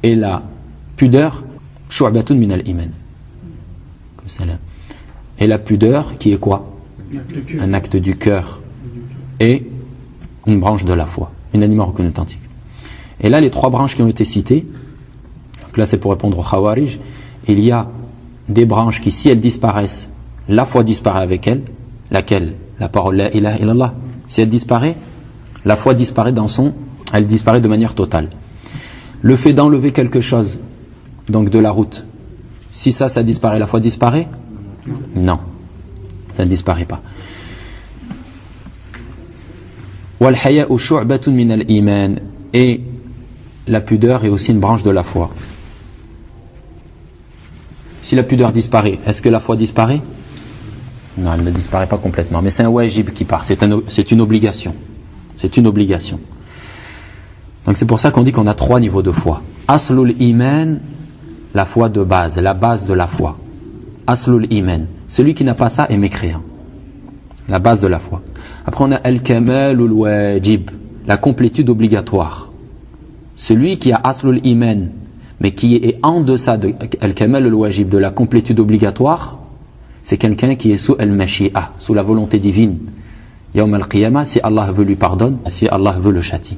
et la pudeur, shu'batun min al-iman. Et la pudeur qui est quoi? Un acte du cœur et une branche de la foi, une animal reconnu authentique. Et là les trois branches qui ont été citées, donc là c'est pour répondre au Khawarij, il y a des branches qui, si elles disparaissent, la foi disparaît avec elles. Laquelle? La parole la ilaha illallah. Si elle disparaît, la foi disparaît elle disparaît de manière totale. Le fait d'enlever quelque chose donc de la route, si ça disparaît, la foi disparaît? Non, ça ne disparaît pas. Wal haya'u shu'batun min al-iman, et la pudeur est aussi une branche de la foi. Si la pudeur disparaît, est-ce que la foi disparaît? Non, elle ne disparaît pas complètement, mais c'est un wajib qui part, c'est une obligation. C'est une obligation. Donc c'est pour ça qu'on dit qu'on a trois niveaux de foi. Aslul iman, la foi de base, la base de la foi. Aslul iman. Celui qui n'a pas ça est mécréant. La base de la foi. Après on a al-kamalul wajib, la complétude obligatoire. Celui qui a aslul iman, mais qui est en deçà de al-kamalul wajib, de la complétude obligatoire, c'est quelqu'un qui est sous al-mashi'a, sous la volonté divine. Yawm al-qiyamah, si Allah veut lui pardonne, si Allah veut le châtie.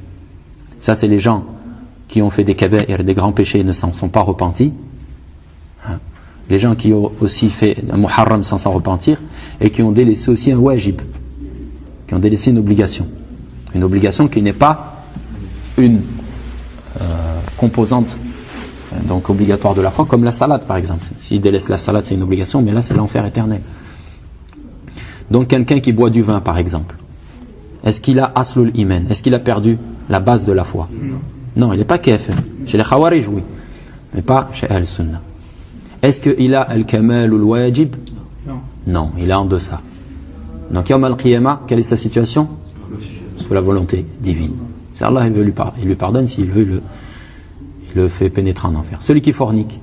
Ça c'est les gens qui ont fait des kaba'ir, des grands péchés et ne s'en sont pas repentis. Les gens qui ont aussi fait un muharram sans s'en repentir et qui ont délaissé aussi un wajib, qui ont délaissé une obligation qui n'est pas une composante donc obligatoire de la foi, comme la salade par exemple. S'il délaisse la salade, c'est une obligation, mais là c'est l'enfer éternel. Donc quelqu'un qui boit du vin par exemple, est-ce qu'il a aslul iman? Est-ce qu'il a perdu la base de la foi? Non, il n'est pas kafir. Chez les Khawarij, oui, mais pas chez Al-Sunnah. Est-ce qu'il a al-kamal ou le-wajib? Non, il est en deçà. Donc Yawm al-Qiyamah, quelle est sa situation? Sous la volonté divine. C'est Allah, il lui pardonne, s'il veut, il le fait pénétrer en enfer. Celui qui fornique,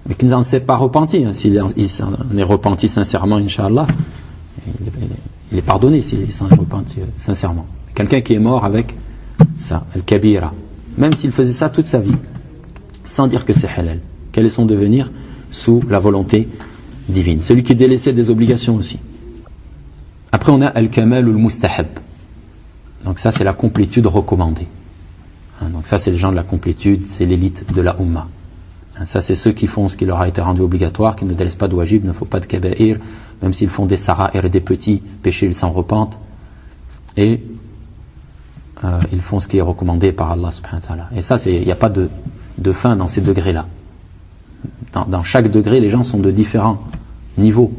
mais qui n'en s'est pas repenti, hein, s'il s'en est repenti sincèrement, Inch'Allah, il est pardonné s'il s'en est repenti sincèrement. Quelqu'un qui est mort avec ça, al-kabira, même s'il faisait ça toute sa vie, sans dire que c'est halal. Quel est son devenir? Sous la volonté divine. Celui qui délaissait des obligations aussi. Après on a al-kamal ou al-mustahab. Donc ça c'est la complétude recommandée. Donc ça c'est les gens de la complétude, c'est l'élite de la Ummah. Ça c'est ceux qui font ce qui leur a été rendu obligatoire, qui ne délaissent pas de wajib, ne font pas de kaba'ir, même s'ils font des sara'ir et des petits péchés, ils s'en repentent. Et ils font ce qui est recommandé par Allah subhanahu wa ta'ala. Et ça, il n'y a pas de fin dans ces degrés-là. Dans chaque degré, les gens sont de différents niveaux.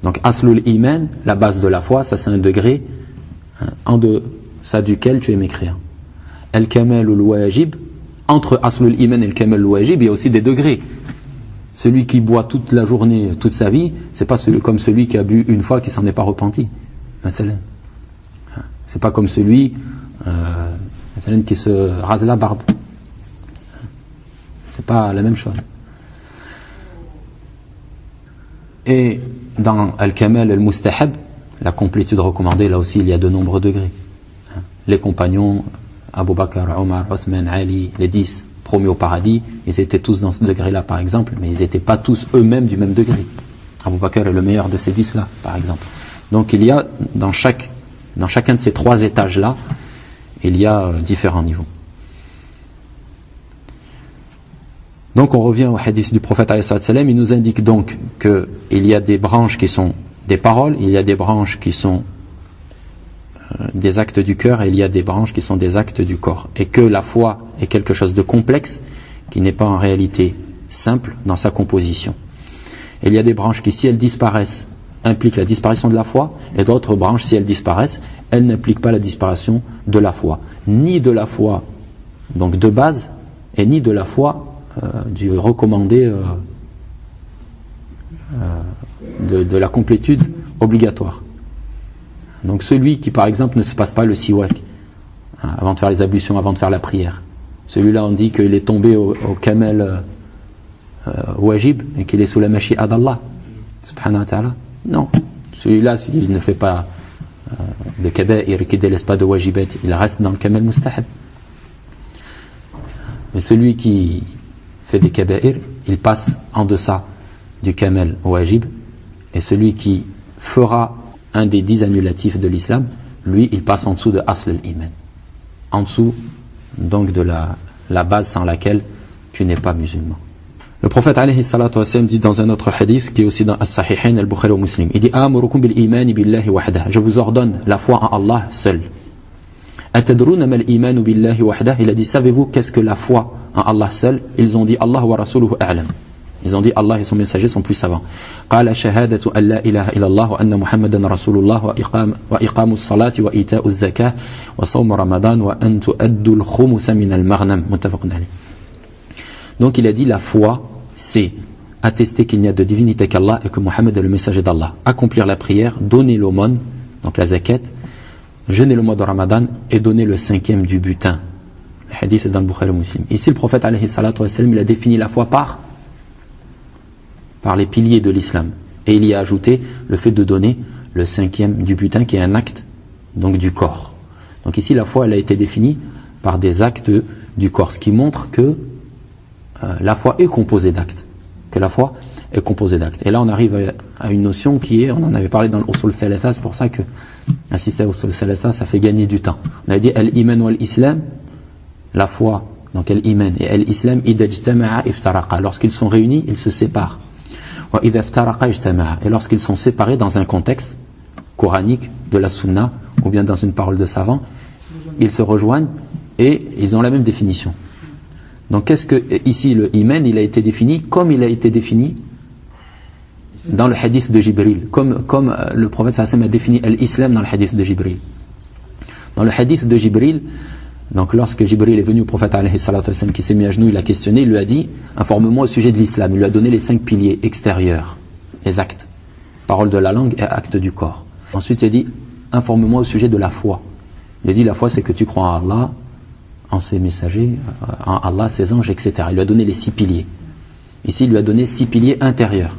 Donc, aslul iman, la base de la foi, ça c'est un degré en deçà duquel tu es mécréant. Al-kamal ou al-wajib, entre aslul iman et al-kamal ou al-wajib, il y a aussi des degrés. Celui qui boit toute la journée, toute sa vie, c'est pas comme celui qui a bu une fois qui s'en est pas repenti. C'est pas comme celui qui se rase la barbe. C'est pas la même chose. Et dans Al-Kamal Al-Mustahab, la complétude recommandée, là aussi il y a de nombreux degrés. Les compagnons, Abu Bakr, Omar, Othman, Ali, les 10 promis au paradis, ils étaient tous dans ce degré-là par exemple, mais ils n'étaient pas tous eux-mêmes du même degré. Abu Bakr est le meilleur de ces 10-là par exemple. Donc il y a dans chacun de ces trois étages-là, il y a différents niveaux. Donc on revient au hadith du prophète alayhi salam, il nous indique donc qu'il y a des branches qui sont des paroles, il y a des branches qui sont des actes du cœur et il y a des branches qui sont des actes du corps. Et que la foi est quelque chose de complexe, qui n'est pas en réalité simple dans sa composition. Et il y a des branches qui, si elles disparaissent, impliquent la disparition de la foi, et d'autres branches, si elles disparaissent, elles n'impliquent pas la disparition de la foi. Ni de la foi donc de base, et ni de la foi du recommandé de la complétude obligatoire. Donc celui qui par exemple ne se passe pas le siwak avant de faire les ablutions, avant de faire la prière, celui-là on dit qu'il est tombé au camel wajib et qu'il est sous la mashi'a d'Allah subhanahu wa ta'ala. Non, celui-là s'il ne fait pas de kaba'ir et qu'il ne délaisse pas de wajibat, il reste dans le camel mustahab. Mais celui qui fait des kaba'ir, il passe en deçà du camel wajib, et celui qui fera un des 10 annulatifs de l'islam, lui il passe en dessous de asl al-iman, en dessous donc de la base sans laquelle tu n'es pas musulman. Le prophète alayhi salatu wassalam dit dans un autre hadith qui est aussi dans As-Sahihain al-Bukhari ou Muslim, il dit amurukum bil imani billahi wahdah, je vous ordonne la foi en Allah seul. Atadruna mal imanu billahi wahdah, il a dit savez-vous qu'est-ce que la foi en Allah seul? Ils ont dit Allah wa rasuluhu a'lam. Ils ont dit Allah et son messager sont plus savants. Qala shahadatu an la ilaha illallah wa anna muhammadan rasulullah wa iqamus salati wa ita'uz zakah wa sawm ramadan wa an tu'addu al-khumusa min al-maghnam. Muttafaqun alayh. Donc il a dit la foi c'est attester qu'il n'y a de divinité qu'Allah et que Muhammad est le messager d'Allah, accomplir la prière, donner l'aumône, donc la zakat, jeûner le mois de Ramadan et donner le 5e du butin. Le hadith est dans le Bukhari Muslim. Ici le prophète alayhi salatu wa sallam, il a défini la foi par les piliers de l'islam, et il y a ajouté le fait de donner le 5e du butin qui est un acte donc du corps. Donc ici la foi elle a été définie par des actes du corps, ce qui montre que la foi est composée d'actes, que la foi est composée d'actes. Et là on arrive à une notion qui est, on en avait parlé dans l'usul thalatha, c'est pour ça que assister à l'usul thalatha ça fait gagner du temps. On a dit al-iman wal-islam, la foi, donc al-iman et al-islam, idha ijtama'a iftaraqa, lorsqu'ils sont réunis ils se séparent. Wa idha iftaraqa ijtama'a, et lorsqu'ils sont séparés dans un contexte coranique, de la sunna ou bien dans une parole de savant, ils se rejoignent et ils ont la même définition. Donc qu'est-ce que ici le iman il a été défini comme il a été défini dans le hadith de Jibril, comme le prophète sallallahu alayhi wa sallam a défini l'islam dans le hadith de Jibril. Dans le hadith de Jibril, donc lorsque Jibril est venu au prophète alayhi salatu wa sallam, qui s'est mis à genoux, il l'a questionné, il lui a dit informe-moi au sujet de l'islam. Il lui a donné les 5 piliers extérieurs, les actes, parole de la langue et actes du corps. Ensuite il a dit informe-moi au sujet de la foi. Il a dit la foi c'est que tu crois en Allah, en ses messagers, en Allah, ses anges, etc. Il lui a donné les 6 piliers. Ici, il lui a donné 6 piliers intérieurs.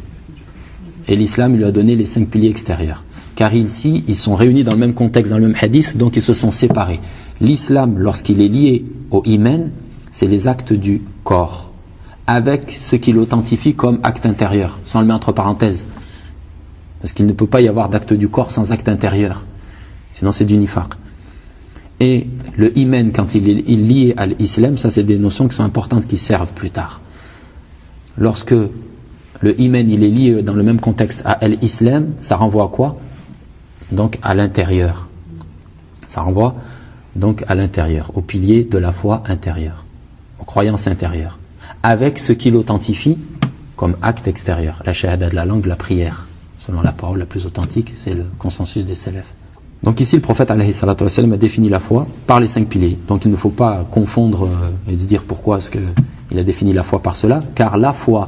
Et l'islam, il lui a donné les 5 piliers extérieurs. Car ici, ils sont réunis dans le même contexte, dans le même hadith, donc ils se sont séparés. L'islam, lorsqu'il est lié au iman, c'est les actes du corps, avec ce qui l'authentifie comme acte intérieur, sans le mettre entre parenthèses. Parce qu'il ne peut pas y avoir d'acte du corps sans acte intérieur. Sinon, c'est du nifaq. Et le iman, quand il est lié à l'islam, ça c'est des notions qui sont importantes, qui servent plus tard. Lorsque le iman il est lié dans le même contexte à l'islam, ça renvoie à quoi? Donc à l'intérieur. Ça renvoie donc à l'intérieur, au pilier de la foi intérieure, aux croyances intérieures, avec ce qui l'authentifie comme acte extérieur. La shahada de la langue, la prière, selon la parole la plus authentique, c'est le consensus des salafs. Donc ici le prophète alayhi salatu wa sallam a défini la foi par les 5 piliers. Donc il ne faut pas confondre et se dire pourquoi est-ce qu'il a défini la foi par cela, car la foi,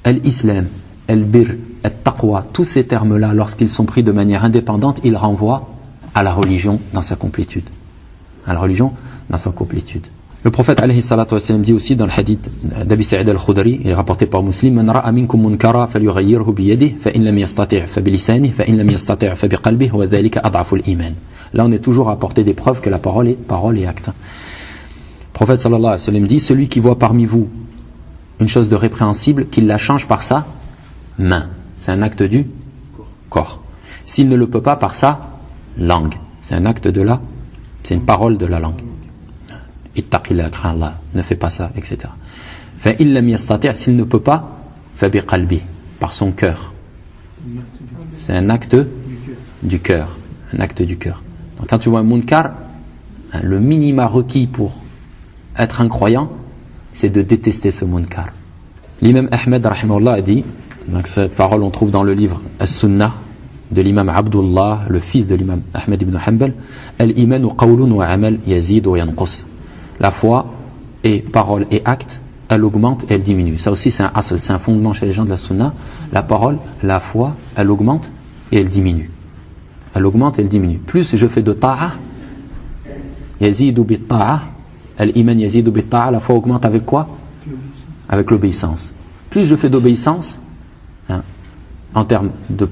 l'islam, al-bir, al-taqwa, tous ces termes-là, lorsqu'ils sont pris de manière indépendante, ils renvoient à la religion dans sa complétude. À la religion dans sa complétude. Le prophète alayhi salatu wa sallam dit aussi dans le hadith d'Abi Sa'id al-Khudri, il est rapporté par Muslim, Man ra'a minkum munkara falyughayyirhu biyadihi fa in lam yastati' fa bilisanihi fa in lam yastati' fa biqalbihi wa dhalika ad'afu al-iman. Là on est toujours à apporter des preuves que la parole est acte. Le prophète sallallahu alayhi wa sallam dit, celui qui voit parmi vous une chose de répréhensible, qu'il la change par sa main. C'est un acte du corps. S'il ne le peut pas, par sa langue. C'est un acte c'est une parole de la langue. Ittaqillah, crains Allah, ne fais pas ça, etc. Fa in lam yastati', s'il ne peut pas, fa biqalbi, par son cœur. C'est un acte du cœur. Un acte du cœur. Donc quand tu vois un munkar, le minima requis pour être un croyant, c'est de détester ce munkar. L'imam Ahmed rahimahullah a dit, donc cette parole on trouve dans le livre As-Sunnah de l'imam Abdullah, le fils de l'imam Ahmed ibn Hanbal, Al-imanu qawlun wa amal yazid wa yanqus. La foi et parole et acte, elle augmente et elle diminue. Ça aussi c'est un asl, c'est un fondement chez les gens de la Sunnah. La parole, la foi, elle augmente et elle diminue. Elle augmente et elle diminue. Plus je fais de ta'a, yazidu bit ta'a, al-iman yazidu bit ta'a, la foi augmente avec quoi? Avec l'obéissance. Plus je fais d'obéissance, hein, en termes de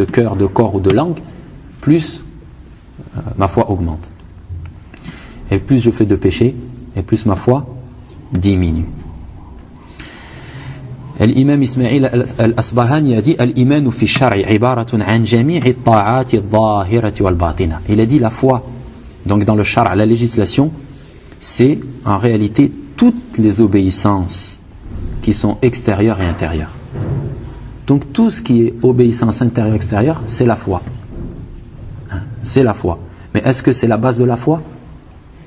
cœur, de corps ou de langue, plus ma foi augmente. Et plus je fais de péché, et plus ma foi diminue. الإمام إسماعيل الأصبهاني a dit الإيمان في الشرع عبارة عن جميع الطاعات الظاهرة والباطنة. Il a dit la foi, donc dans le shar', la législation, c'est en réalité toutes les obéissances qui sont extérieures et intérieures. Donc tout ce qui est obéissance intérieure-extérieure, c'est la foi. C'est la foi. Mais est-ce que c'est la base de la foi?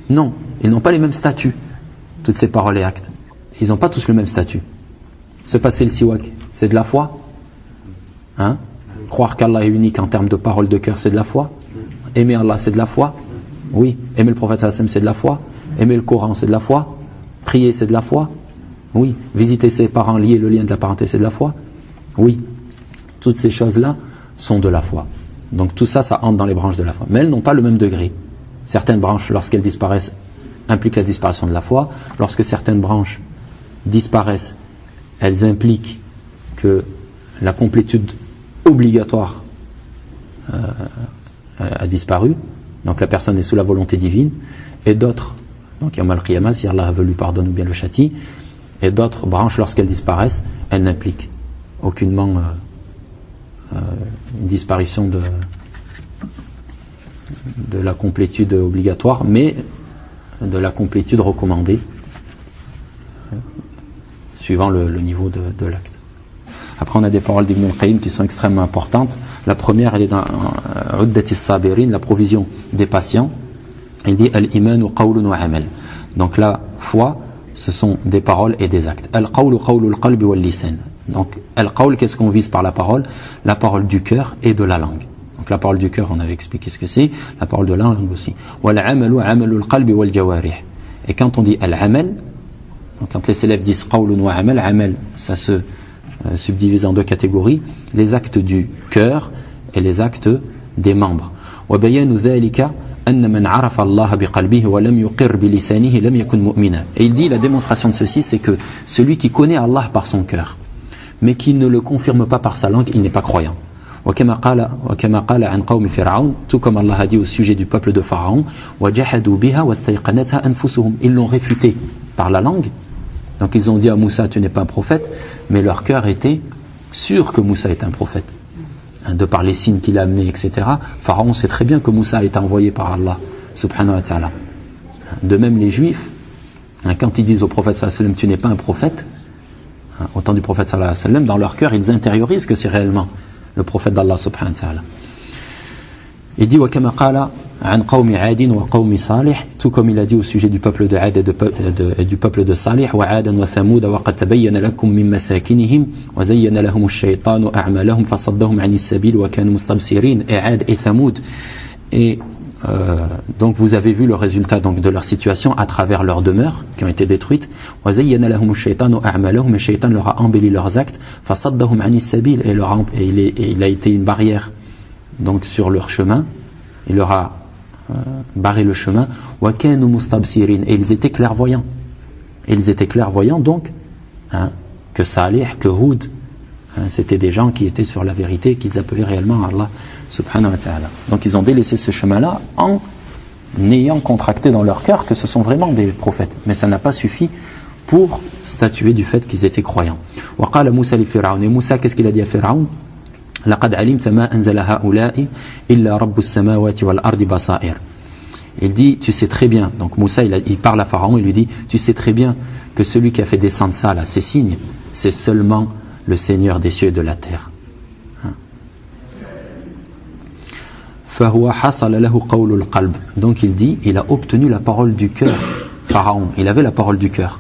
Non. Ils n'ont pas les mêmes statuts, toutes ces paroles et actes. Ils n'ont pas tous le même statut. Se passer le siwak, c'est de la foi, hein? Croire qu'Allah est unique en termes de paroles de cœur, c'est de la foi. Aimer Allah, c'est de la foi. Oui. Aimer le prophète sallallahu alayhi wa sallam, c'est de la foi. Aimer le Coran, c'est de la foi. Prier, c'est de la foi. Oui. Visiter ses parents, lier le lien de la parenté, c'est de la foi. Oui. Toutes ces choses-là sont de la foi. Donc tout ça, ça entre dans les branches de la foi. Mais elles n'ont pas le même degré. Certaines branches, lorsqu'elles disparaissent, impliquent la disparition de la foi. Lorsque certaines branches disparaissent, elles impliquent que la complétude obligatoire a disparu. Donc la personne est sous la volonté divine. Et d'autres, donc Yawm al-Qiyamah, si Allah a voulu pardonner ou bien le châtie, et d'autres branches, lorsqu'elles disparaissent, elles n'impliquent aucunement une disparition de la complétude obligatoire, mais de la complétude recommandée, suivant le niveau de l'acte. Après, on a des paroles d'Ibn al-Qayyim qui sont extrêmement importantes. La première, elle est dans Uddati as-Sabirin, la provision des patients. Il dit Al-imanu qawlun wa amal. Donc la foi, ce sont des paroles et des actes. Al-qawlu qawlu al-qalbi wal-lisan. Donc al-qawl, qu'est-ce qu'on vise par la parole? La parole du cœur et de la langue. Donc la parole du cœur, on avait expliqué ce que c'est. La parole de la langue aussi. Wal-amalu amalu al-qalbi wal-jawarih. Et quand on dit al-amal, quand les élèves disent qawlun wa amal, amal, ça se subdivise en deux catégories, les actes du cœur et les actes des membres. وبيان ذلك أن من عرف الله بقلبه ولم يقر بلسانه لم يكن مؤمنا. Et il dit, la démonstration de ceci, c'est que celui qui connaît Allah par son cœur, mais qui ne le confirme pas par sa langue, il n'est pas croyant. وكما قال عن قوم فرعون, tout comme Allah a dit au sujet du peuple de Pharaon, وجحدوا بها واستيقنتها أنفسهم. Ils l'ont réfuté par la langue. Donc ils ont dit à Moussa, tu n'es pas un prophète, mais leur cœur était sûr que Moussa est un prophète. De par les signes qu'il a amenés, etc. Pharaon sait très bien que Moussa a été envoyé par Allah, subhanahu wa ta'ala. De même les Juifs, quand ils disent au prophète sallallahu alayhi wa sallam, tu n'es pas un prophète, au temps du prophète sallallahu alayhi wa sallam, dans leur cœur, ils intériorisent que c'est réellement le prophète d'Allah, subhanahu wa ta'ala. Il dit, وَكَمَا قَالَ عن قوم عاد وقوم صالح, tout comme il a dit au sujet du peuple de Ad et du peuple de Salih, وعادا وثمود وقد تبين لكم من مساكنهم وزين لهم الشيطان أعمالهم فصدهم عن السبيل وكانوا مستبصرين. Et Ad et Thamoud, et donc vous avez vu le résultat donc de leur situation à travers leurs demeures qui ont été détruites. وزين لهم الشيطان أعمالهم, et Shaitan leur a embelli leurs actes. فصدهم عن السبيل, et il a été une barrière donc sur leur chemin. Il leur a barré le chemin. وَكَانُوا مُسْتَبْصِرِينَ, et ils étaient clairvoyants. Et ils étaient clairvoyants donc que Salih, que Houd, c'était des gens qui étaient sur la vérité, qu'ils appelaient réellement Allah subhanahu wa ta'ala. Donc ils ont délaissé ce chemin-là en ayant contracté dans leur cœur que ce sont vraiment des prophètes. Mais ça n'a pas suffi pour statuer du fait qu'ils étaient croyants. وَقَالَ مُوسَى لِفِرْعَوْنَ, et Moussa, qu'est-ce qu'il a dit à Pharaon? لقد علمت ما أنزل هؤلاء إلا رب السماوات والأرض بصائر. Il dit, tu sais très bien, donc Moussa il parle à Pharaon, il lui dit, tu sais très bien que celui qui a fait descendre ça là, ces signes, c'est seulement le Seigneur des cieux et de la terre. فهو حصل له قول القلب, donc il dit, il a obtenu la parole du cœur. Pharaon, il avait la parole du cœur.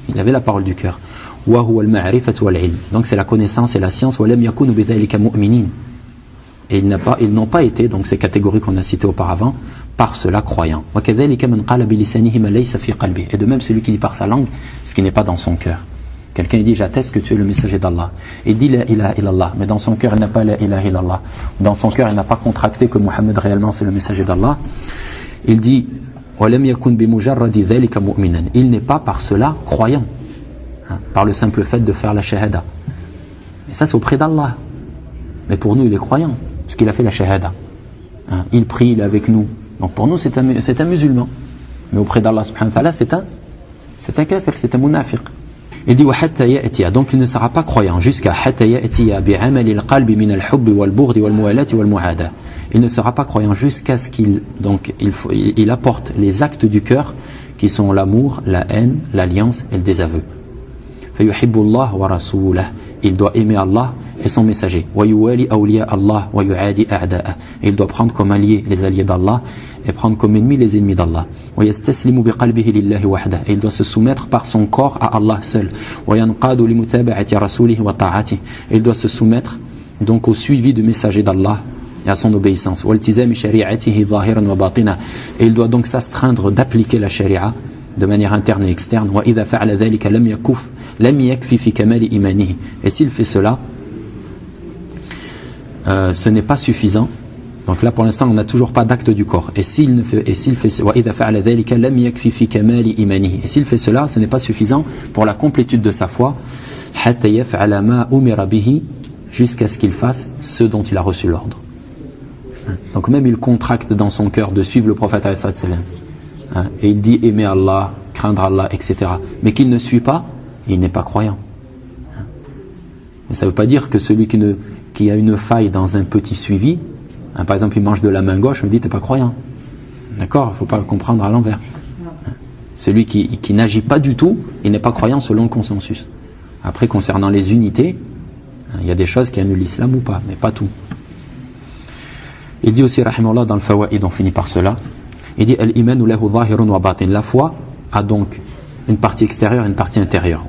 Il avait la parole du cœur. Donc c'est la connaissance et la science. Et ils n'ont pas été, donc ces catégories qu'on a citées auparavant, par cela croyants. Et de même celui qui dit par sa langue ce qui n'est pas dans son cœur. Quelqu'un dit j'atteste que tu es le messager d'Allah. Il dit la ilaha illallah, mais dans son cœur il n'a pas la ilaha illallah. Dans son cœur il n'a pas contracté que Mohammed réellement c'est le messager d'Allah. Il dit il n'est pas par cela croyant, par le simple fait de faire la shahada. Et ça c'est auprès d'Allah. Mais pour nous il est croyant, parce qu'il a fait la shahada. Il prie, il est avec nous. Donc pour nous c'est un musulman. Mais auprès d'Allah subhanahu wa ta'ala c'est un kafir, c'est un munafiq. Il dit donc il ne sera pas croyant jusqu'à il ne sera pas croyant jusqu'à ce qu'il apporte les actes du cœur qui sont l'amour, la haine, l'alliance et le désaveu. Il doit aimer Allah et son messager. Et il doit prendre comme alliés les alliés d'Allah et prendre comme ennemis les ennemis d'Allah. Et il doit se soumettre par son corps à Allah seul. Et il doit se soumettre donc au suivi du messager d'Allah et à son obéissance. Et il doit donc s'astreindre d'appliquer la sharia de manière interne et externe. Et s'il fait cela, ce n'est pas suffisant. Donc là pour l'instant on n'a toujours pas d'acte du corps. Et s'il fait cela, ce n'est pas suffisant pour la complétude de sa foi, jusqu'à ce qu'il fasse ce dont il a reçu l'ordre. Donc même il contracte dans son cœur de suivre le prophète et il dit aimer Allah, craindre Allah, etc. Mais qu'il ne suit pas, il n'est pas croyant. Mais ça ne veut pas dire que celui qui a une faille dans un petit suivi, par exemple il mange de la main gauche, on me dit t'es pas croyant. D'accord, il ne faut pas comprendre à l'envers. Celui qui n'agit pas du tout, il n'est pas croyant selon le consensus. Après concernant les unités, il y a des choses qui annulent l'islam ou pas, mais pas tout. Il dit aussi rahimahullah dans le Fawaïd, on finit par cela, il dit al-imanu lahu zahirun wa batin. La foi a donc une partie extérieure et une partie intérieure.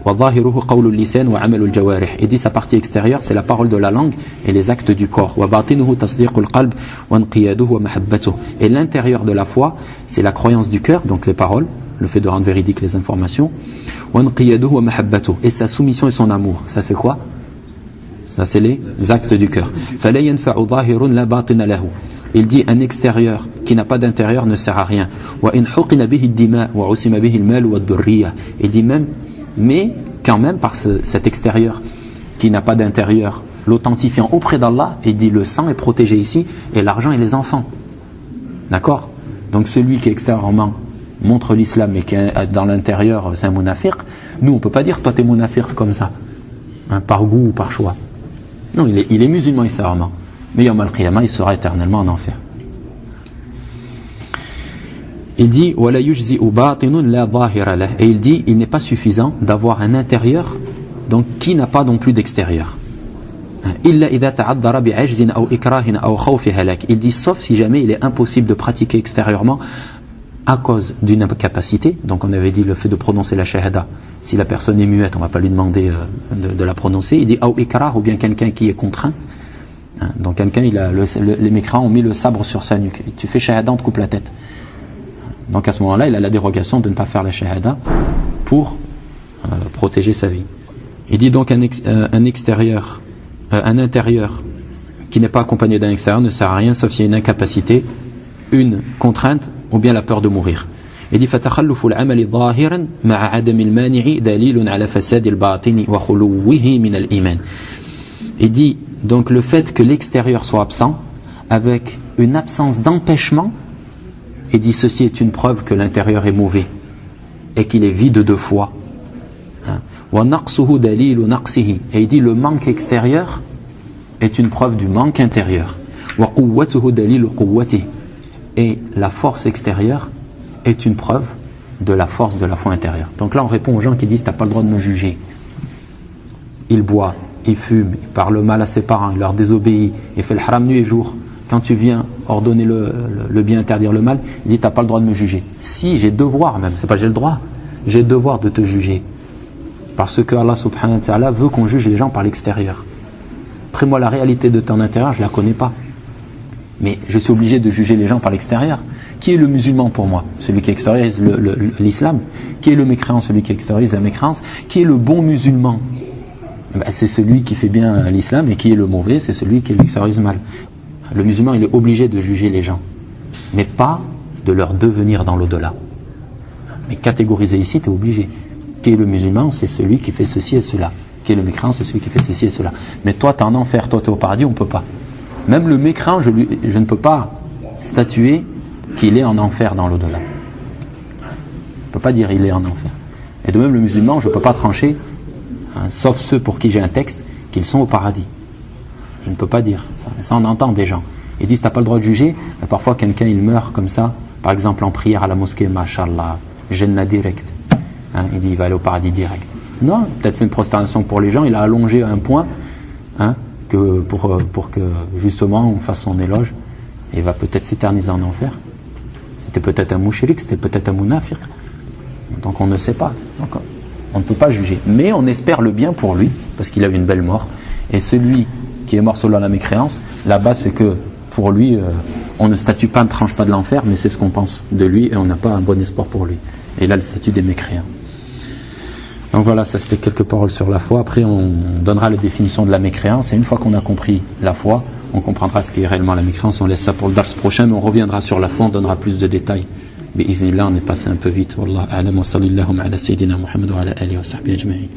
Il dit sa partie extérieure c'est la parole de la langue et les actes du corps. Et l'intérieur de la foi c'est la croyance du cœur, donc les paroles, le fait de rendre véridiques les informations. Et sa soumission et son amour, ça c'est quoi? Ça c'est les actes du cœur. Il dit un extérieur qui n'a pas d'intérieur ne sert à rien. Il dit même, mais quand même par cet extérieur qui n'a pas d'intérieur, l'authentifiant auprès d'Allah, il dit le sang est protégé ici et l'argent et les enfants. D'accord? Donc celui qui extérieurement montre l'islam et qui est dans l'intérieur c'est un munafiq, nous on ne peut pas dire toi t'es munafiq comme ça, par goût ou par choix. Non, il est musulman extérieurement. Mais Yawm al-Qiyamah, il sera éternellement en enfer. Il dit et il dit il n'est pas suffisant d'avoir un intérieur donc qui n'a pas non plus d'extérieur. Il dit sauf si jamais il est impossible de pratiquer extérieurement à cause d'une incapacité. Donc on avait dit le fait de prononcer la shahada, si la personne est muette on ne va pas lui demander de la prononcer. Il dit ou bien quelqu'un qui est contraint. Donc quelqu'un, les mécréants ont mis le sabre sur sa nuque. Tu fais shahada, on te coupe la tête. Donc à ce moment-là, il a la dérogation de ne pas faire la shahada pour protéger sa vie. Il dit donc un extérieur, un intérieur qui n'est pas accompagné d'un extérieur ne sert à rien sauf s'il y a une incapacité, une contrainte ou bien la peur de mourir. Il dit فَتَخَلُّفُ الْعَمَلِ ظَاهِرًا مَعَ عَدَمِ الْمَانِعِ دَلِيلٌ عَلَى فَسَادِ الْبَاطِنِ وَخُلُوِّهِ مِنَ الْإِيمَانِ. Il dit donc le fait que l'extérieur soit absent avec une absence d'empêchement, il dit ceci est une preuve que l'intérieur est mauvais et qu'il est vide de foi. Et il dit le manque extérieur est une preuve du manque intérieur. Et la force extérieure est une preuve de la force de la foi intérieure. Donc là on répond aux gens qui disent t'as pas le droit de me juger. Il boit, il fume, il parle mal à ses parents, il leur désobéit, il fait le haram nuit et jour. Quand tu viens ordonner le bien, interdire le mal, il dit t'as pas le droit de me juger. Si, j'ai devoir même, c'est pas j'ai le droit, j'ai le devoir de te juger. Parce que Allah subhanahu wa ta'ala veut qu'on juge les gens par l'extérieur. Après moi, la réalité de ton intérieur, je la connais pas. Mais je suis obligé de juger les gens par l'extérieur. Qui est le musulman pour moi? Celui qui extériorise l'islam. Qui est le mécréant? Celui qui extériorise la mécréance. Qui est le bon musulman? C'est celui qui fait bien l'islam, et qui est le mauvais? C'est celui qui l'extériorise mal. Le musulman, il est obligé de juger les gens, mais pas de leur devenir dans l'au-delà. Mais catégoriser ici, tu es obligé. Qui est le musulman? C'est celui qui fait ceci et cela. Qui est le mécréant? C'est celui qui fait ceci et cela. Mais toi, tu es en enfer, toi, tu es au paradis, on ne peut pas. Même le mécréant, je ne peux pas statuer qu'il est en enfer dans l'au-delà. Je ne peux pas dire il est en enfer. Et de même, le musulman, je ne peux pas trancher, sauf ceux pour qui j'ai un texte, qu'ils sont au paradis. Je ne peux pas dire ça. Ça, on entend des gens. Ils disent, tu n'as pas le droit de juger, mais parfois quelqu'un, il meurt comme ça, par exemple en prière à la mosquée, mashallah, Jannah direct. Il dit, il va aller au paradis direct. Non, peut-être fait une prosternation pour les gens, il a allongé à un point, que pour que justement on fasse son éloge, et il va peut-être s'éterniser en enfer. C'était peut-être un mouchirik, c'était peut-être un munafiq. Donc on ne sait pas. Donc on ne peut pas juger. Mais on espère le bien pour lui, parce qu'il a eu une belle mort. Et celui qui est mort selon la mécréance, là-bas c'est que pour lui, on ne statue pas, ne tranche pas de l'enfer, mais c'est ce qu'on pense de lui, et on n'a pas un bon espoir pour lui. Et là, le statut des mécréants. Donc voilà, ça c'était quelques paroles sur la foi. Après, on donnera la définition de la mécréance, et une fois qu'on a compris la foi, on comprendra ce qu'est réellement la mécréance. On laisse ça pour le dars prochain, mais on reviendra sur la foi, on donnera plus de détails. Mais iznillah, on est passé un peu vite. Wallah a'lam wa sallallahu ala sayyidina Muhammad wa ala alihi wa sahbihi ajma'in.